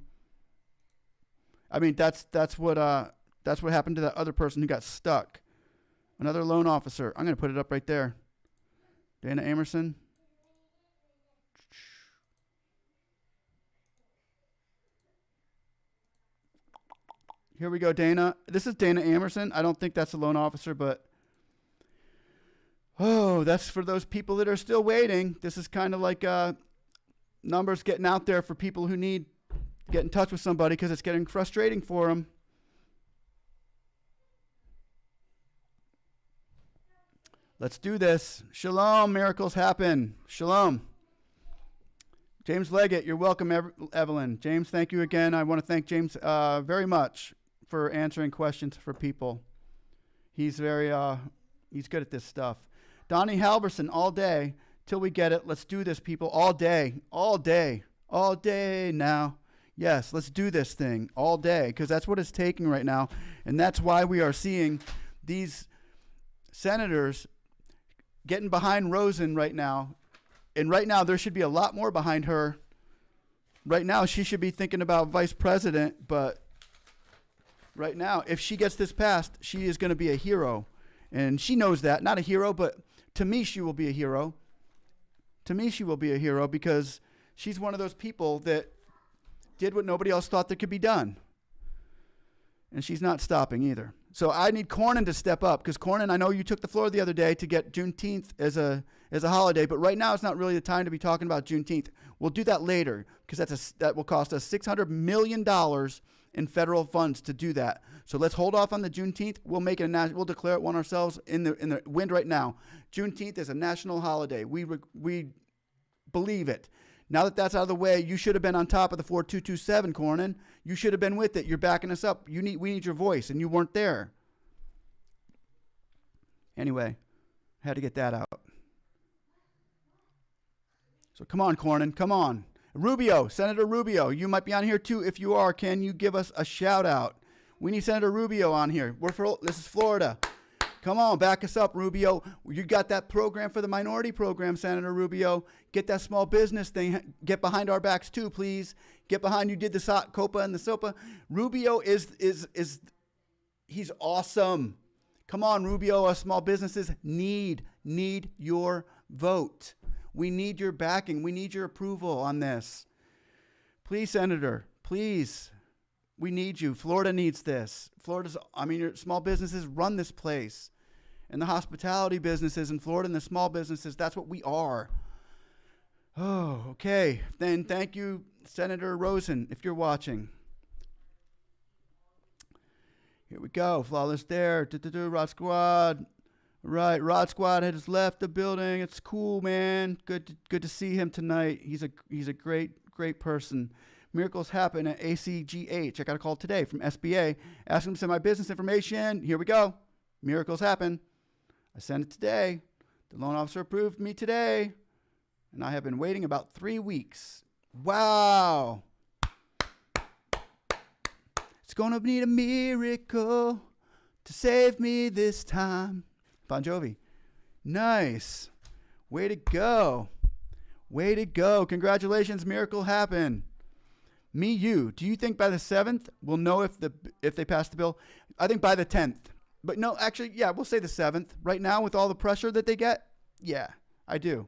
I mean, that's what happened to that other person who got stuck. Another loan officer. I'm going to put it up right there. Dana Amerson. Here we go, Dana. This is Dana Amerson. I don't think that's a loan officer, but oh, that's for those people that are still waiting. This is kind of like numbers getting out there for people who need to get in touch with somebody because it's getting frustrating for them. Let's do this. Shalom, miracles happen. Shalom. James Leggett, you're welcome, Evelyn. James, thank you again. I want to thank James very much for answering questions for people. He's he's good at this stuff. Donnie Halverson, all day till we get it. Let's do this, people. All day now. Yes, let's do this thing all day because that's what it's taking right now. And that's why we are seeing these senators getting behind Rosen right now. And right now, there should be a lot more behind her. Right now, she should be thinking about vice president. But right now, if she gets this passed, she is going to be a hero. And she knows that. Not a hero, but to me, she will be a hero. To me, she will be a hero because she's one of those people that did what nobody else thought that could be done. And she's not stopping either. So I need Cornyn to step up because Cornyn, I know you took the floor the other day to get Juneteenth as a holiday, but right now it's not really the time to be talking about Juneteenth. We'll do that later because that will cost us $600 million in federal funds to do that. So let's hold off on the Juneteenth. We'll make it we'll declare it one ourselves in the wind right now. Juneteenth is a national holiday. We believe it. Now that that's out of the way, you should have been on top of the 4227, Cornyn. You should have been with it. You're backing us up. We need your voice, and you weren't there. Anyway, had to get that out. So come on, Cornyn, come on. Rubio, Senator Rubio, you might be on here too. If you are, can you give us a shout out? We need Senator Rubio on here. This is Florida. Come on, back us up, Rubio. You got that program for the minority program, Senator Rubio. Get that small business thing. Get behind our backs too, please. Get behind. You did the COPA and the SOPA. Rubio he's awesome. Come on, Rubio. Us small businesses need your vote. We need your backing. We need your approval on this. Please, Senator, please. We need you. Florida needs this. Your small businesses run this place. And the hospitality businesses in Florida and the small businesses, that's what we are. Oh, okay. Then thank you, Senator Rosen, if you're watching. Here we go. Flawless there. Rod Squad. Right. Rod Squad has left the building. It's cool, man. Good to see him tonight. He's a great person. Miracles happen at ACGH. I got a call today from SBA. Ask them to send my business information. Here we go. Miracles happen. I sent it today. The loan officer approved me today. And I have been waiting about 3 weeks. Wow. It's going to need a miracle to save me this time. Bon Jovi. Nice. Way to go. Way to go. Congratulations. Miracle happened. Me, you. Do you think by the 7th we'll know if they pass the bill? I think by the 10th. But no, actually, yeah, we'll say the 7th. Right now, with all the pressure that they get, yeah, I do.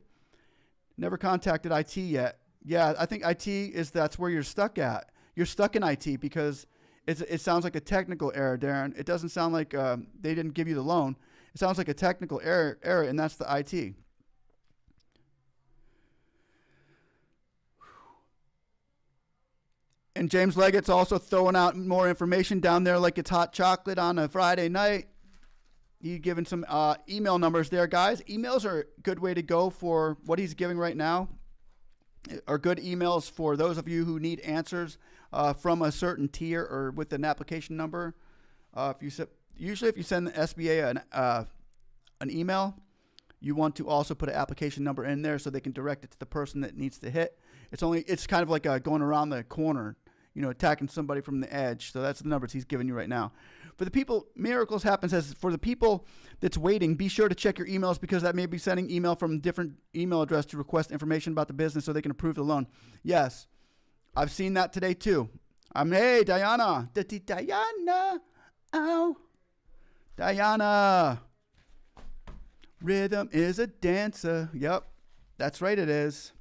Never contacted IT yet. Yeah, I think that's where you're stuck at. You're stuck in IT because it sounds like a technical error, Darren. It doesn't sound like they didn't give you the loan. It sounds like a technical error, and that's the IT. And James Leggett's also throwing out more information down there like it's hot chocolate on a Friday night. He's giving some email numbers there, guys. Emails are a good way to go for what he's giving right now. Are good emails for those of you who need answers from a certain tier or with an application number. Usually if you send the SBA an email, you want to also put an application number in there so they can direct it to the person that needs to hit. It's kind of like going around the corner, attacking somebody from the edge. So that's the numbers he's giving you right now. For the people, Miracles Happen says, for the people that's waiting, be sure to check your emails because that may be sending email from a different email address to request information about the business so they can approve the loan. Yes, I've seen that today too. Hey, Diana. Diana. Oh, Diana. Rhythm is a dancer. Yep, that's right, it is.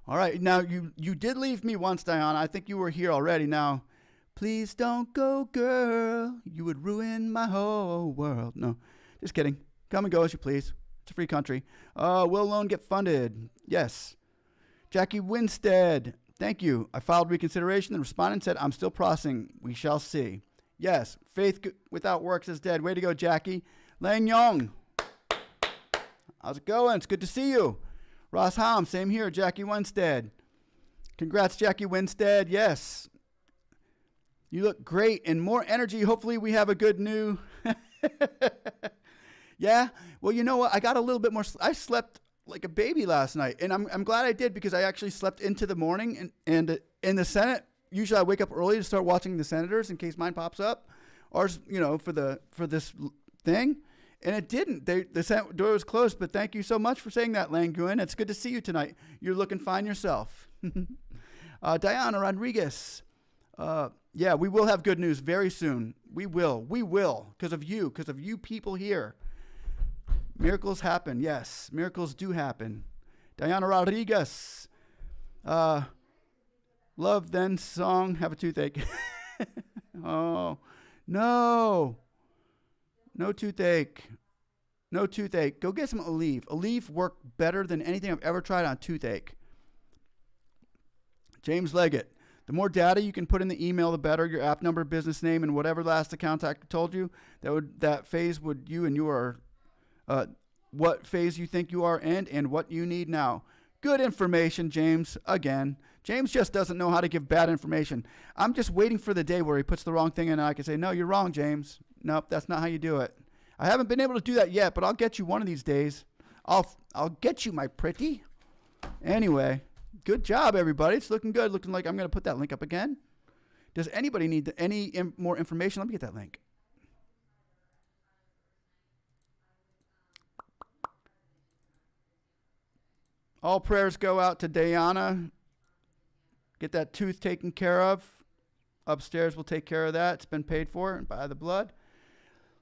All right, now you did leave me once, Diana. I think you were here already. Now, please don't go, girl. You would ruin my whole world. No, just kidding. Come and go as you please. It's a free country. Will loan get funded? Yes. Jackie Winstead, thank you. I filed reconsideration. The respondent said, I'm still processing. We shall see. Yes. Faith without works is dead. Way to go, Jackie. Lang Yong. How's it going? It's good to see you. Ross Ham, same here. Jackie Winstead. Congrats, Jackie Winstead. Yes. You look great and more energy. Hopefully we have a good new. Yeah. Well, you know what? I got a little bit more. I slept like a baby last night, and I'm glad I did because I actually slept into the morning. And in the Senate, usually I wake up early to start watching the senators in case mine pops up, or for this thing. And it didn't. The Senate door was closed, but thank you so much for saying that, Languin. It's good to see you tonight. You're looking fine yourself. Diana Rodriguez. Yeah, we will have good news very soon. We will, because of you people here. Miracles happen, yes. Miracles do happen. Diana Rodriguez. Love Then song, have a toothache. Oh, no. No toothache. No toothache. Go get some Aleve. Aleve worked better than anything I've ever tried on toothache. James Leggett. The more data you can put in the email, the better. Your app number, business name, and whatever last account I told you, that phase would you and you are, what phase you think you are in and what you need now. Good information, James. Again, James just doesn't know how to give bad information. I'm just waiting for the day where he puts the wrong thing in and I can say, no, you're wrong, James. Nope, that's not how you do it. I haven't been able to do that yet, but I'll get you one of these days. I'll get you, my pretty. Anyway, good job, everybody. It's looking good. Looking like I'm going to put that link up again. Does anybody need any more information? Let me get that link. All prayers go out to Diana. Get that tooth taken care of. Upstairs will take care of that. It's been paid for by the blood.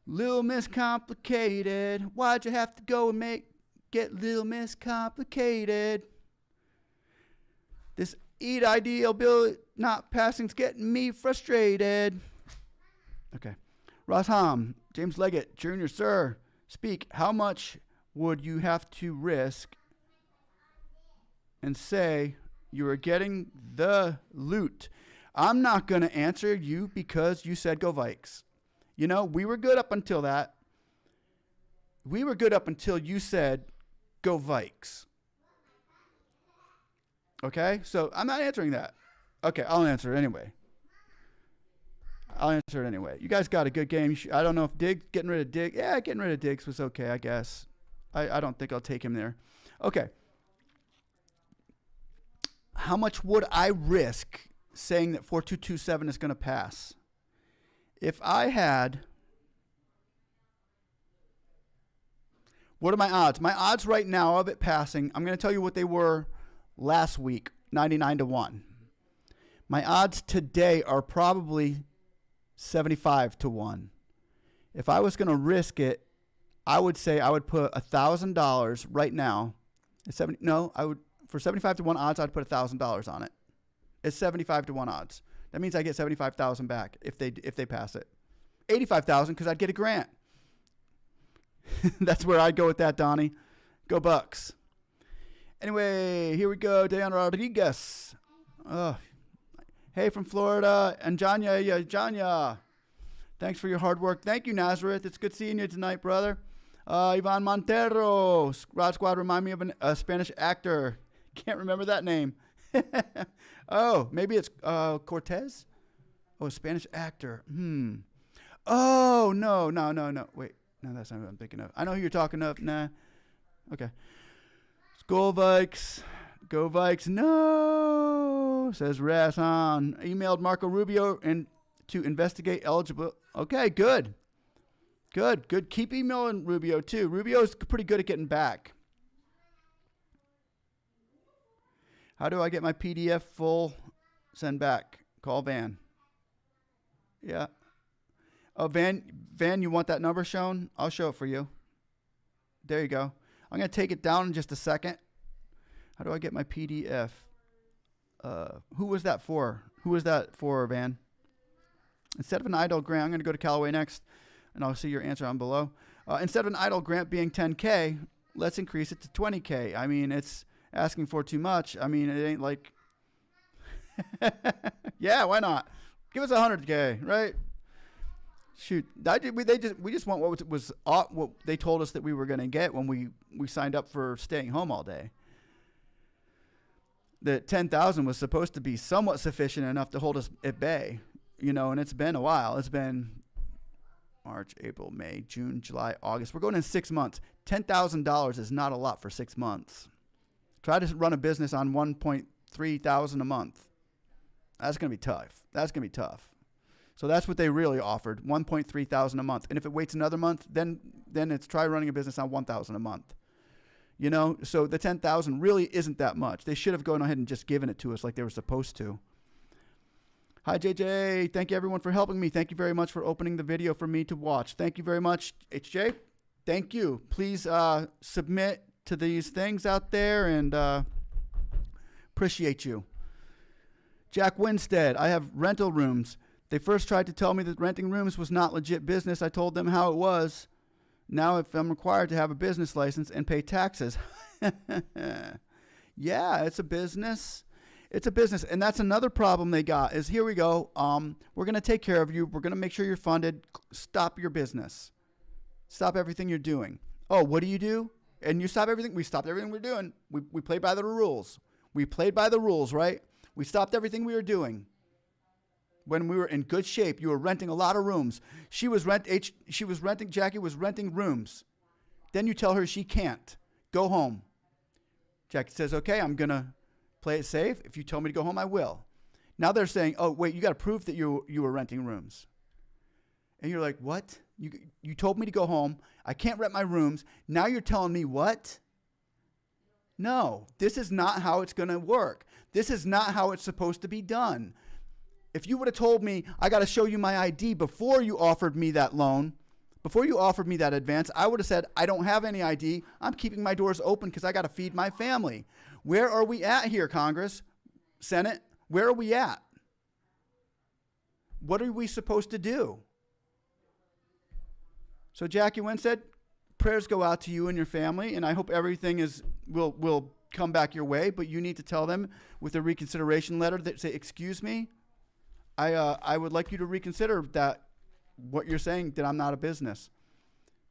Little Miss Complicated. Why'd you have to go and get Little Miss Complicated? This EIDL bill not passing's getting me frustrated. Okay. Ross Hom, James Leggett, Jr., sir, speak. How much would you have to risk and say you are getting the loot? I'm not going to answer you because you said go Vikes. You know, we were good up until that. We were good up until you said go Vikes. Okay? So I'm not answering that. Okay, I'll answer it anyway. You guys got a good game. I don't know if getting rid of Diggs. Yeah, getting rid of Diggs was okay, I guess. I don't think I'll take him there. Okay. How much would I risk saying that 4227 is going to pass? If I had, what are my odds? My odds right now of it passing, I'm going to tell you what they were last week, 99-1. My odds today are probably 75-1. If I was going to risk it, I would say I would put $1,000 right now. I would, for 75-1 odds, I'd put $1,000 on it. It's 75-1 odds. That means I get 75,000 back if they pass it. 85,000 because I'd get a grant. That's where I'd go with that, Donnie. Go Bucks. Anyway, here we go. Dayan Rodriguez. Hey from Florida. And Janya. Thanks for your hard work. Thank you, Nazareth. It's good seeing you tonight, brother. Ivan Montero. Rod Squad remind me of a Spanish actor. Can't remember that name. Oh, maybe it's Cortez? Oh, a Spanish actor. Oh, no. Wait. No, that's not what I'm thinking of. I know who you're talking of. Nah. Okay. Go Vikes. Go Vikes. No, says Rassan. Emailed Marco Rubio to investigate eligible. Okay, good. Keep emailing Rubio, too. Rubio's pretty good at getting back. How do I get my PDF full? Send back. Call Van. Yeah. Oh, Van, you want that number shown? I'll show it for you. There you go. I'm going to take it down in just a second. How do I get my PDF? Who was that for? Van? Instead of an idle grant, I'm going to go to Callaway next, and I'll see your answer on below. Instead of an idle grant being 10K, let's increase it to 20K. I mean, it's asking for too much. I mean, it ain't like, yeah, why not? Give us 100K, right? Shoot, we just want what they told us that we were going to get when we signed up for staying home all day. The 10,000 was supposed to be somewhat sufficient enough to hold us at bay, you know, and it's been a while. It's been March, April, May, June, July, August. We're going in 6 months. $10,000 is not a lot for 6 months. Try to run a business on 1.3 thousand a month. That's going to be tough. So that's what they really offered, 1.3 thousand a month. And if it waits another month, then it's try running a business on 1,000 a month. You know, so the 10,000 really isn't that much. They should have gone ahead and just given it to us like they were supposed to. Hi, JJ. Thank you, everyone, for helping me. Thank you very much for opening the video for me to watch. Thank you very much, HJ. Thank you. Please submit to these things out there, and appreciate you. Jack Winstead. I have rental rooms. They first tried to tell me that renting rooms was not legit business. I told them how it was. Now if I'm required to have a business license and pay taxes. Yeah, it's a business. It's a business. And that's another problem they got is here we go. We're going to take care of you. We're going to make sure you're funded. Stop your business. Stop everything you're doing. Oh, what do? And you stop everything. We stopped everything we're doing. We played by the rules. We played by the rules, right? We stopped everything we were doing. When we were in good shape, you were renting a lot of rooms. Jackie was renting rooms. Then you tell her she can't. Go home. Jackie says, okay, I'm going to play it safe. If you tell me to go home, I will. Now they're saying, oh, wait, you got to prove that you were renting rooms. And you're like, what? You told me to go home. I can't rent my rooms. Now you're telling me what? No, this is not how it's going to work. This is not how it's supposed to be done. If you would have told me I got to show you my ID before you offered me that loan, before you offered me that advance, I would have said, I don't have any ID. I'm keeping my doors open because I got to feed my family. Where are we at here, Congress, Senate? Where are we at? What are we supposed to do? So Jackie Wynn said, prayers go out to you and your family, and I hope everything will come back your way, but you need to tell them with a reconsideration letter that say, excuse me, I would like you to reconsider that what you're saying, that I'm not a business,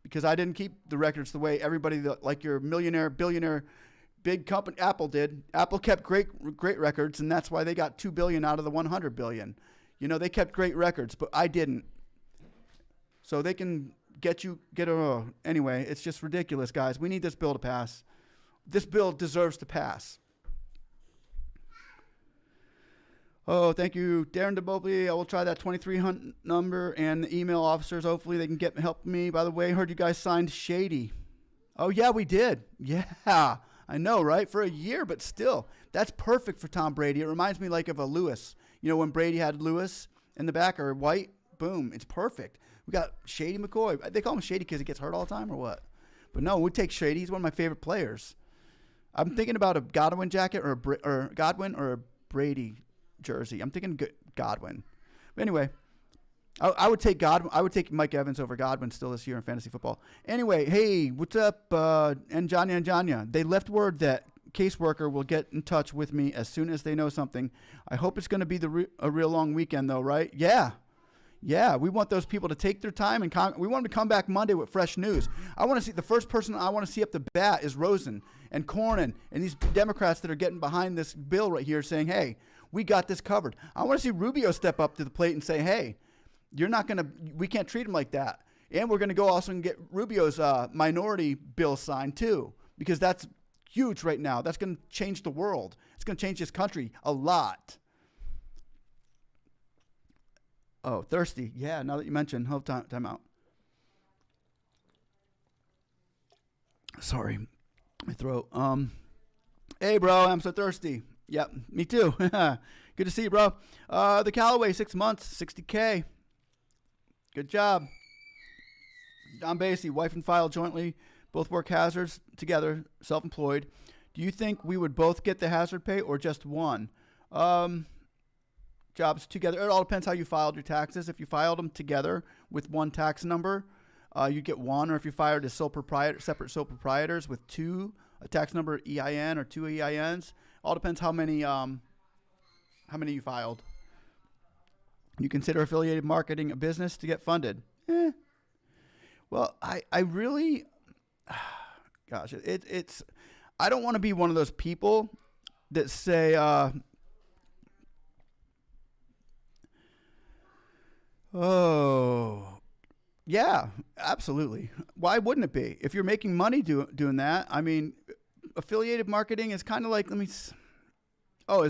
because I didn't keep the records the way everybody like your millionaire, billionaire, big company Apple did. Apple kept great records, and that's why they got $2 billion out of the $100 billion. You know, they kept great records, but I didn't. So they can anyway, it's just ridiculous, guys. We need this bill to pass. This bill deserves to pass. Oh, thank you, Darren DeBobley. I will try that 2300 number and the email officers. Hopefully they can help me. By the way, I heard you guys signed Shady. Oh, yeah, we did. Yeah, I know, right? For a year, but still. That's perfect for Tom Brady. It reminds me like of a Lewis. You know, when Brady had Lewis in the back, or White, boom, it's perfect. We got Shady McCoy. They call him Shady because he gets hurt all the time, or what? But no, we'd take Shady. He's one of my favorite players. I'm thinking about a Godwin jacket or a Brady jersey. I'm thinking Godwin. But anyway, I would take Godwin. I would take Mike Evans over Godwin still this year in fantasy football. Anyway, hey, what's up, Njanya? They left word that caseworker will get in touch with me as soon as they know something. I hope it's going to be a real long weekend, though, right? Yeah. Yeah, we want those people to take their time, and we want them to come back Monday with fresh news. I want to see the first person I want to see up the bat is Rosen and Cornyn and these Democrats that are getting behind this bill right here saying, hey, we got this covered. I want to see Rubio step up to the plate and say, hey, we can't treat him like that. And we're going to go also and get Rubio's minority bill signed too, because that's huge right now. That's going to change the world. It's going to change this country a lot. Oh, thirsty. Yeah, now that you mentioned, hold time out. Sorry, my throat. Hey, bro, I'm so thirsty. Yep, me too. Good to see you, bro. The Callaway, 6 months, $60K. Good job. John Basie, wife and file jointly, both work hazards together, self-employed. Do you think we would both get the hazard pay or just one? Jobs together. It all depends how you filed your taxes. If you filed them together with one tax number, you get one. Or if you filed as separate sole proprietors with two, a tax number EIN or two EINs. All depends how many you filed. You consider affiliated marketing a business to get funded? Well, I really, gosh, it's. I don't want to be one of those people that say. Oh, yeah, absolutely. Why wouldn't it be? If you're making money doing that, I mean, affiliated marketing is kind of like, as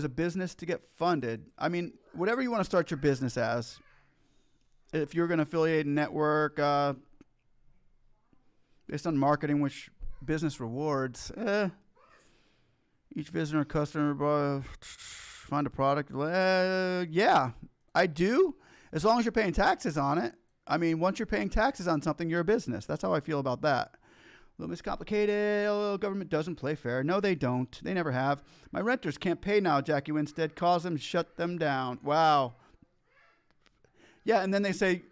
a business to get funded. I mean, whatever you want to start your business as, if you're going to affiliate a network based on marketing, which business rewards, each visitor or customer find a product. Yeah, I do. As long as you're paying taxes on it. I mean, once you're paying taxes on something, you're a business. That's how I feel about that. A little miscomplicated. Government doesn't play fair. No, they don't. They never have. My renters can't pay now, Jackie Winstead. Calls them, shut them down. Wow. Yeah, and then they say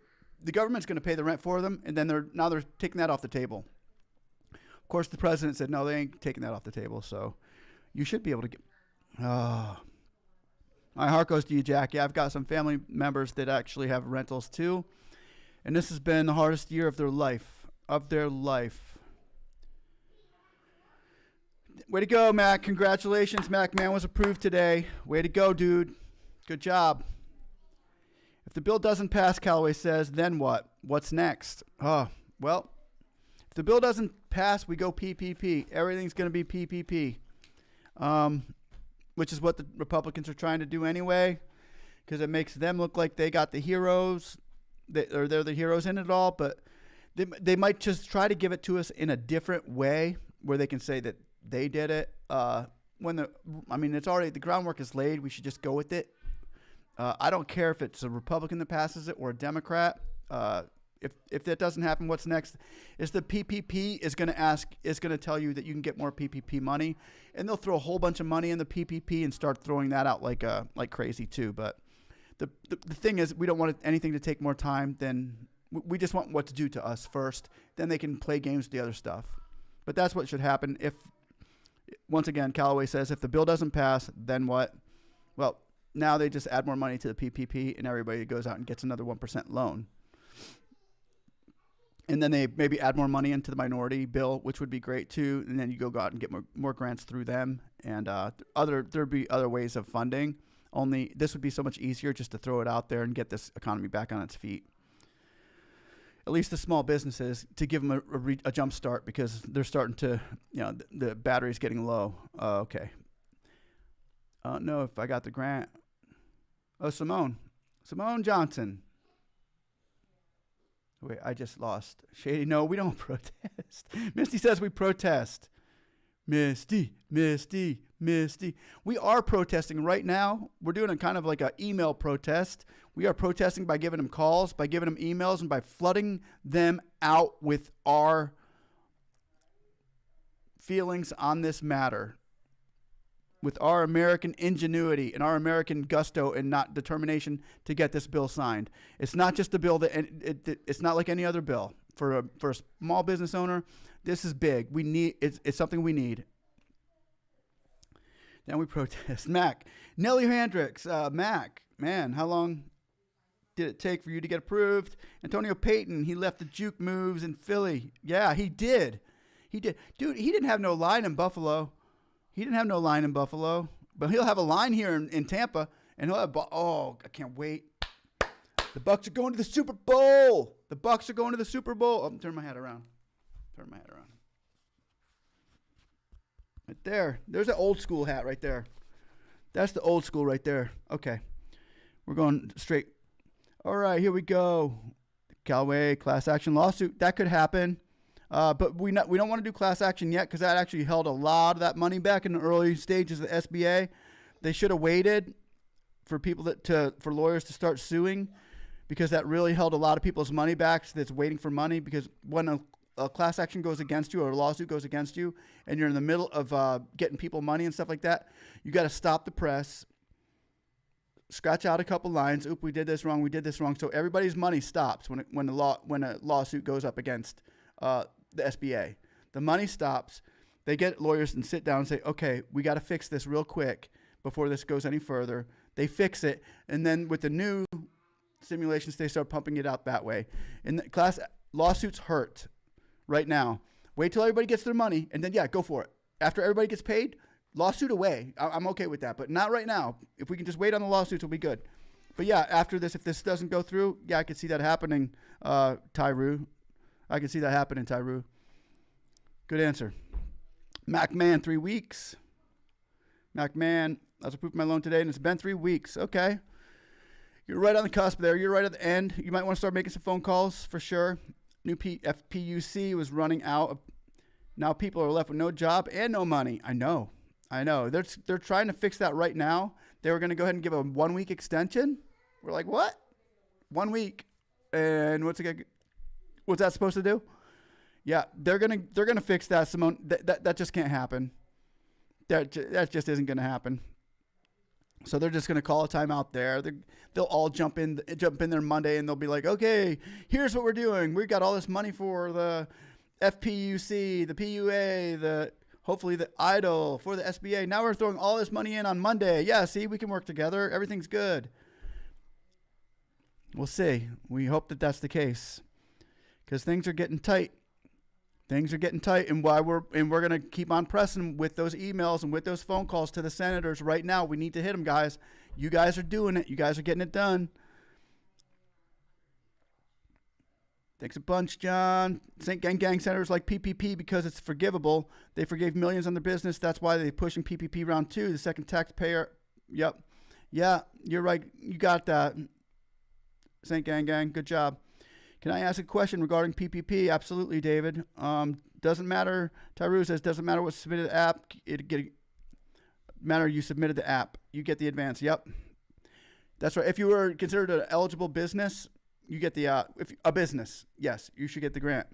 the government's going to pay the rent for them, and then they're taking that off the table. Of course, the president said, no, they ain't taking that off the table, so you should be able to get... Oh... My heart goes to you, Jackie. I've got some family members that actually have rentals too. And this has been the hardest year of their life. Way to go, Mac. Congratulations. Mac Man was approved today. Way to go, dude. Good job. If the bill doesn't pass, Callaway says, then what? What's next? Oh, well, if the bill doesn't pass, we go PPP. Everything's going to be PPP. Which is what the Republicans are trying to do anyway, because it makes them look like they got the heroes, they're the heroes in it all, but they might just try to give it to us in a different way where they can say that They did it. It's already, the groundwork is laid. We should just go with it. I don't care if it's a Republican that passes it or a Democrat. If that doesn't happen, what's next is the PPP is going to tell you that you can get more PPP money, and they'll throw a whole bunch of money in the PPP and start throwing that out like crazy too. But the thing is, we don't want anything to take more time than we just want what to do to us first. Then they can play games with the other stuff. But that's what should happen. If, once again, Callaway says if the bill doesn't pass, then what? Well, now they just add more money to the PPP, and everybody goes out and gets another 1% loan. And then they maybe add more money into the minority bill, which would be great too. And then you go out and get more grants through them. And there'd be other ways of funding. Only this would be so much easier just to throw it out there and get this economy back on its feet. At least the small businesses, to give them a jump start, because they're starting to, the battery's getting low. Okay. I don't know if I got the grant. Oh, Simone Johnson. Wait, I just lost. Shady, no, we don't protest. Misty says we protest. Misty. We are protesting right now. We're doing a kind of like an email protest. We are protesting by giving them calls, by giving them emails, and by flooding them out with our feelings on this matter, with our American ingenuity and our American gusto and not determination to get this bill signed. It's not just a bill it's not like any other bill. For a small business owner, this is big. It's something we need. Then we protest. Mac. Nellie Hendricks. Mac. Man, how long did it take for you to get approved? Antonio Payton. He left the juke moves in Philly. Yeah, he did. Dude, he didn't have no line in Buffalo. But he'll have a line here in Tampa, and he'll have. I can't wait. The Bucs are going to the Super Bowl. Oh, turn my head around. Right there. There's an old school hat right there. That's the old school right there. Okay. We're going straight. All right, here we go. Callaway class action lawsuit. That could happen. But we don't want to do class action yet, because that actually held a lot of that money back in the early stages of the SBA. They should have waited for for lawyers to start suing, because that really held a lot of people's money back. So that's waiting for money, because when a class action goes against you or a lawsuit goes against you, and you're in the middle of getting people money and stuff like that, you got to stop the press, scratch out a couple lines. Oop, we did this wrong. So everybody's money stops when a lawsuit goes up against the SBA. The money stops. They get lawyers and sit down and say, okay, we got to fix this real quick before this goes any further. They fix it. And then with the new simulations, they start pumping it out that way. And the class lawsuits hurt right now. Wait till everybody gets their money, and then, go for it. After everybody gets paid, lawsuit away. I'm okay with that, but not right now. If we can just wait on the lawsuits, we'll be good. But after this, if this doesn't go through, I could see that happening, Tyru. I can see that happening, Tyru. Good answer. MacMan, 3 weeks. MacMan, I was approved my loan today, and it's been 3 weeks. Okay. You're right on the cusp there. You're right at the end. You might want to start making some phone calls for sure. New FPUC was running out. Now people are left with no job and no money. I know. They're trying to fix that right now. They were going to go ahead and give a 1 week extension. We're like, what? 1 week. And what's that supposed to do? Yeah, they're gonna fix that, Simone. That just can't happen. That just isn't gonna happen. So they're just gonna call a timeout there. They'll all jump in there Monday, and they'll be like, okay, here's what we're doing. We've got all this money for the FPUC, the PUA, hopefully the EIDL for the SBA. Now we're throwing all this money in on Monday. Yeah, see, we can work together. Everything's good. We'll see. We hope that that's the case, because things are getting tight. And we're going to keep on pressing with those emails and with those phone calls to the senators right now. We need to hit them, guys. You guys are doing it. You guys are getting it done. Thanks a bunch, John. St. Gang senators like PPP because it's forgivable. They forgave millions on their business. That's why they're pushing PPP round 2. The second taxpayer. Yep. Yeah, you're right. You got that. St. Gang. Good job. Can I ask a question regarding PPP? Absolutely, David. Doesn't matter. Tyru says, doesn't matter what submitted the app. Matter you submitted the app. You get the advance. Yep. That's right. If you were considered an eligible business, you get the, if a business, yes, you should get the grant,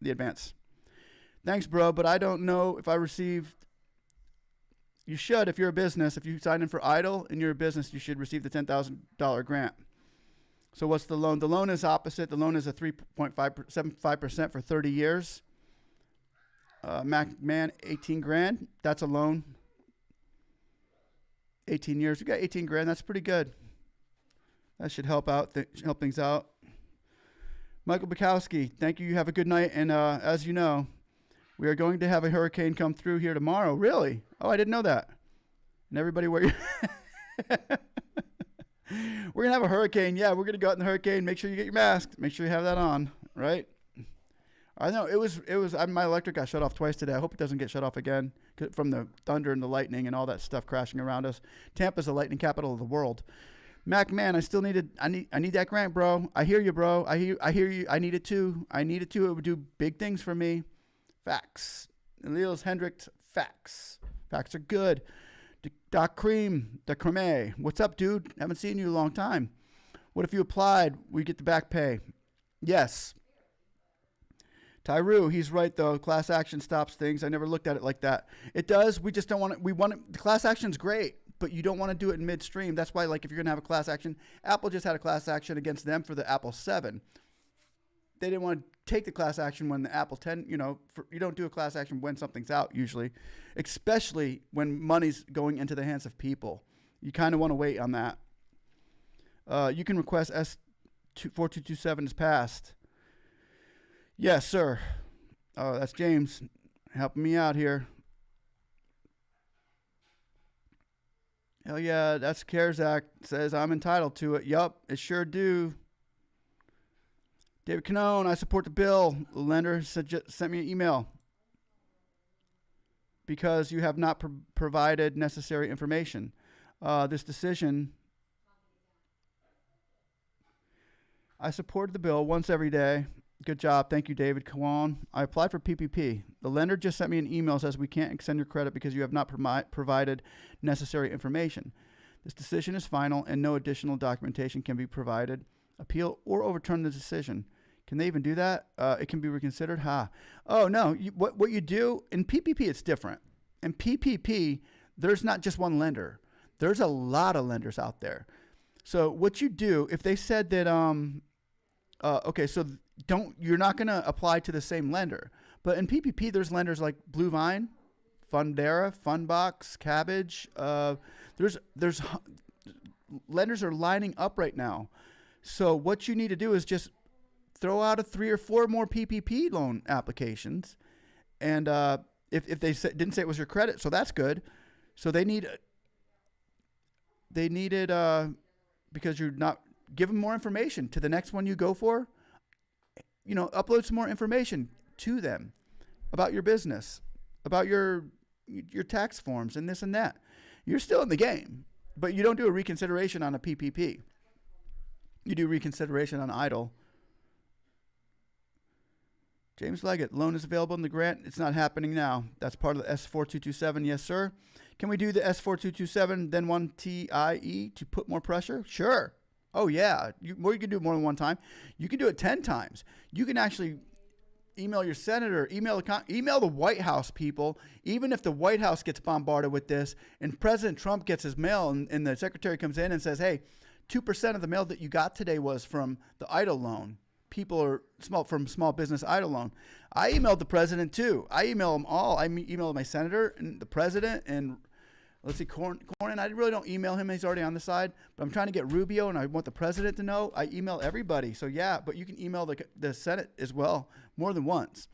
the advance. Thanks, bro, but I don't know if I received. You should if you're a business. If you sign in for EIDL and you're a business, you should receive the $10,000 grant. So what's the loan? The loan is opposite. The loan is a 3.75% for 30 years. Man, 18 grand. That's a loan. 18 years. You got 18 grand. That's pretty good. That should help out. Help things out. Michael Bukowski, thank you. You have a good night. And as you know, we are going to have a hurricane come through here tomorrow. Really? Oh, I didn't know that. And everybody, we're going to have a hurricane. Yeah, we're going to go out in the hurricane. Make sure you get your mask. Make sure you have that on, right? I know it was, my electric got shut off twice today. I hope it doesn't get shut off again from the thunder and the lightning and all that stuff crashing around us. Tampa's the lightning capital of the world. Mac, man, I need that grant, bro. I hear you, bro. I hear you. I need it too. It would do big things for me. Facts. Leos Hendricks, facts. Facts are good. Doc Cream, the Creme. What's up, dude? Haven't seen you in a long time. What if you applied? We get the back pay. Yes. Tyru, he's right though. Class action stops things. I never looked at it like that. It does. We just don't want to. The class action's great, but you don't want to do it in midstream. That's why, like, if you're gonna have a class action, Apple just had a class action against them for the Apple 7. They didn't want to take the class action when the Apple 10, you don't do a class action when something's out usually, especially when money's going into the hands of people. You kind of want to wait on that. You can request S4227 is passed. Yes, sir. Oh, that's James helping me out here. Hell yeah, that's CARES Act. Says I'm entitled to it. Yup, it sure do. David Canone, I support the bill. The lender sent me an email because you have not provided necessary information. This decision, I supported the bill once every day. Good job. Thank you, David Canone. I applied for PPP. The lender just sent me an email says we can't extend your credit because you have not provided necessary information. This decision is final and no additional documentation can be provided. Appeal or overturn the decision. Can they even do that? It can be reconsidered. Oh, no. What you do in PPP, it's different. In PPP, there's not just one lender. There's a lot of lenders out there. So what you do, if they said that, okay, so you're not going to apply to the same lender. But in PPP, there's lenders like Blue Vine, Fundera, Fundbox, Cabbage. There's lenders are lining up right now. So what you need to do is just throw out 3 or 4 more PPP loan applications. And if they didn't say it was your credit, so that's good. So they need it because you're not giving more information to the next one you go for. Upload some more information to them about your business, about your tax forms and this and that. You're still in the game, but you don't do a reconsideration on a PPP. You do reconsideration on EIDL. James Leggett, loan is available in the grant. It's not happening now. That's part of the S4227. Yes, sir. Can we do the S4227, then one TIE to put more pressure? Sure. Oh, yeah. You can do more than one time. You can do it 10 times. You can actually email your senator, email the White House people, even if the White House gets bombarded with this and President Trump gets his mail and the secretary comes in and says, hey, 2% of the mail that you got today was from the EIDL loan. People are from small business EIDL loan. I emailed the president too. I email them all. I emailed my senator and the president and let's see, Cornyn. I really don't email him. He's already on the side. But I'm trying to get Rubio and I want the president to know. I email everybody. So yeah, but you can email the Senate as well more than once.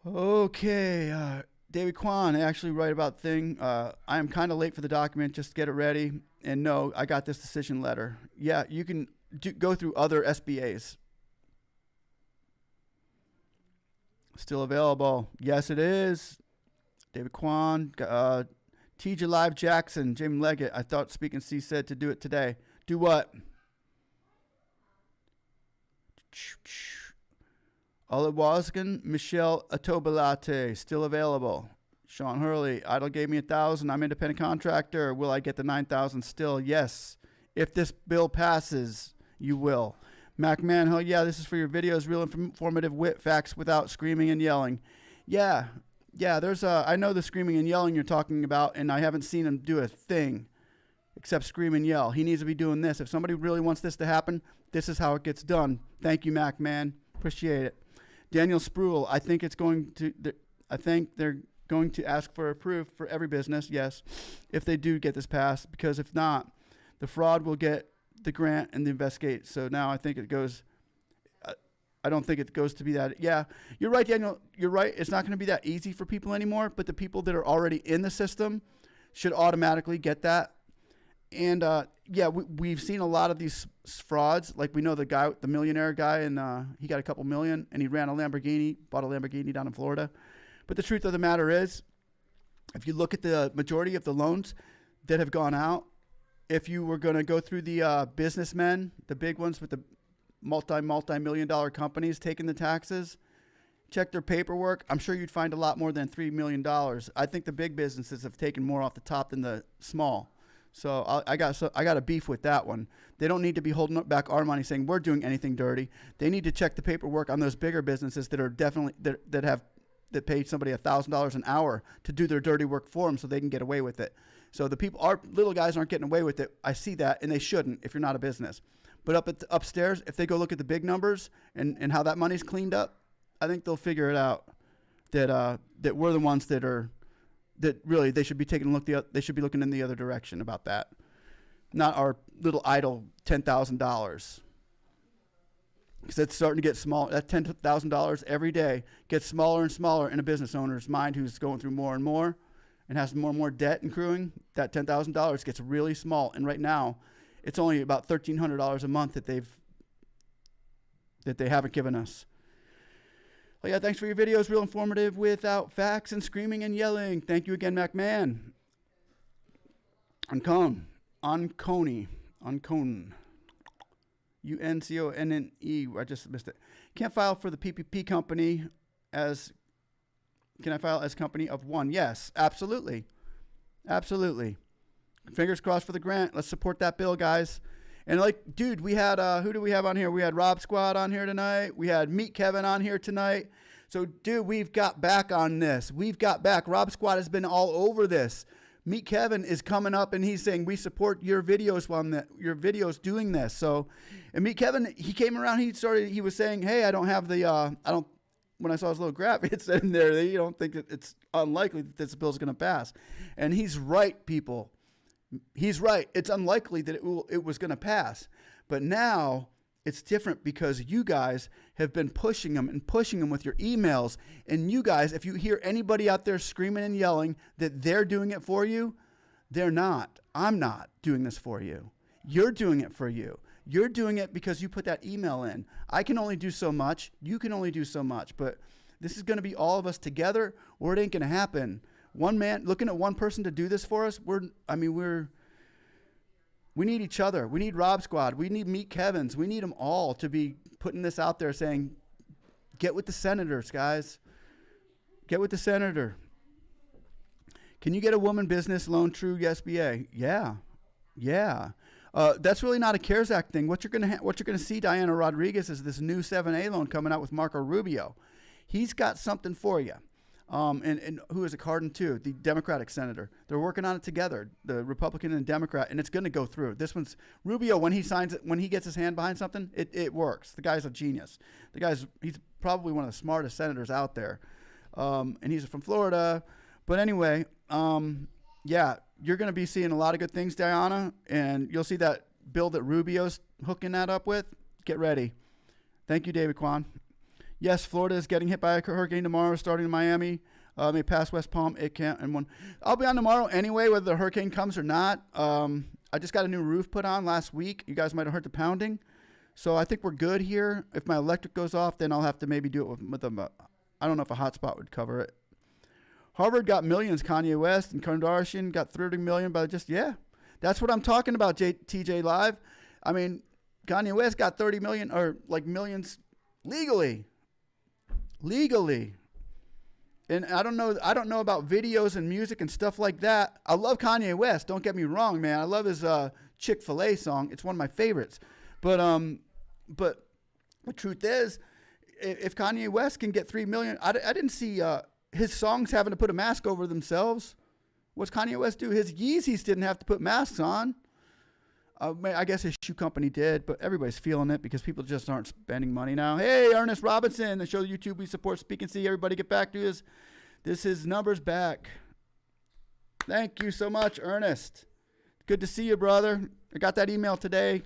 Okay. David Kwan, actually right about thing. I am kind of late for the document. Just get it ready. And no, I got this decision letter. Yeah, you can go through other SBAs. Still available. Yes, it is. David Kwan, TJ Live Jackson, Jim Leggett. I thought Speaking C said to do it today. Do what? Olive Waskin, Michelle Atobalate, still available. Sean Hurley, Idle gave me 1,000. I'm independent contractor. Will I get the 9,000 still? Yes. If this bill passes, you will. Mac Manhill, yeah, this is for your videos. Real informative wit facts without screaming and yelling. Yeah. There's I know the screaming and yelling you're talking about, and I haven't seen him do a thing except scream and yell. He needs to be doing this. If somebody really wants this to happen, this is how it gets done. Thank you, Mac Man. Appreciate it. Daniel Spruill, I think they're going to ask for a proof for every business, yes, if they do get this passed, because if not, the fraud will get the grant and the investigate. So now I think it goes, I don't think it goes to be that. Yeah, you're right, Daniel. You're right. It's not going to be that easy for people anymore, but the people that are already in the system should automatically get that. And yeah, we've seen a lot of these frauds. Like we know the millionaire guy, and he got a couple million, and he ran a Lamborghini, bought a Lamborghini down in Florida. But the truth of the matter is, if you look at the majority of the loans that have gone out, if you were going to go through the businessmen, the big ones with the multi-million dollar companies taking the taxes, check their paperwork, I'm sure you'd find a lot more than $3 million. I think the big businesses have taken more off the top than the small. So I got a beef with that one. They don't need to be holding back our money saying we're doing anything dirty. They need to check the paperwork on those bigger businesses that are definitely that paid somebody $1,000 an hour to do their dirty work for them so they can get away with it. So our little guys aren't getting away with it. I see that, and they shouldn't if you're not a business. But upstairs, if they go look at the big numbers and how that money's cleaned up, I think they'll figure it out that we're the ones that really they should be taking a look. They should be looking in the other direction about that, not our little idle $10,000. Because it's starting to get small. That $10,000 every day gets smaller and smaller in a business owner's mind who's going through more and more and has more and more debt accruing. That $10,000 gets really small. And right now, it's only about $1,300 a month that they haven't given us. Well, yeah, thanks for your videos. Real informative without facts and screaming and yelling. Thank you again, MacMan. Uncone. UNCONNE. I just missed it. Can't file for the PPP company can I file as company of one? Yes, absolutely. Absolutely. Fingers crossed for the grant. Let's support that bill, guys. And dude, we had, who do we have on here? We had Rob Squad on here tonight. We had Meet Kevin on here tonight. So, dude, we've got back on this. We've got back. Rob Squad has been all over this. Meet Kevin is coming up, and he's saying, we support your videos your videos doing this. So, and Meet Kevin, he came around, he was saying, hey, I don't have the, when I saw his little graph, it said in there that you don't think that it's unlikely that this bill is going to pass. And he's right, people. He's right. It's unlikely that it was going to pass. But now it's different because you guys have been pushing them with your emails. And you guys, if you hear anybody out there screaming and yelling that they're doing it for you, they're not. I'm not doing this for you. You're doing it for you. You're doing it because you put that email in. I can only do so much. You can only do so much. But this is going to be all of us together, or it ain't going to happen. One man, looking at one person to do this for us, we need each other. We need Rob Squad. We need Meet Kevins. We need them all to be putting this out there saying, get with the senators, guys. Get with the senator. Can you get a woman business loan through SBA? Yeah. That's really not a CARES Act thing. What you're gonna see, Diana Rodriguez, is this new 7A loan coming out with Marco Rubio. He's got something for you. And who is it? Cardin too, the Democratic senator. They're working on it together, the Republican and Democrat, and it's going to go through. This one's Rubio. When he signs it, when he gets his hand behind something, it works. The guy's a genius. He's probably one of the smartest senators out there, and he's from Florida. But anyway, yeah, you're going to be seeing a lot of good things, Diana, and you'll see that bill that Rubio's hooking that up with. Get ready. Thank you, David Kwan. Yes, Florida is getting hit by a hurricane tomorrow, starting in Miami. May pass West Palm. It can't. And one. I'll be on tomorrow anyway, whether the hurricane comes or not. I just got a new roof put on last week. You guys might have heard the pounding. So I think we're good here. If my electric goes off, then I'll have to maybe do it with I don't know if a hotspot would cover it. Harvard got millions. Kanye West and Kardashian got 30 million by that's what I'm talking about, TJ Live. I mean, Kanye West got 30 million or like millions legally. legally. And I don't know about videos and music and stuff like that. I love Kanye West. Don't get me wrong, man. I love his Chick-fil-A song. It's one of my favorites. But the truth is, if Kanye West can get 3 million, I didn't see his songs having to put a mask over themselves. What's Kanye West do? His Yeezys didn't have to put masks on. I guess his shoe company did, but everybody's feeling it because people just aren't spending money now. Hey, Ernest Robinson, the show YouTube we support, Speak and See. Everybody get back to his numbers back. Thank you so much, Ernest. Good to see you, brother. I got that email today.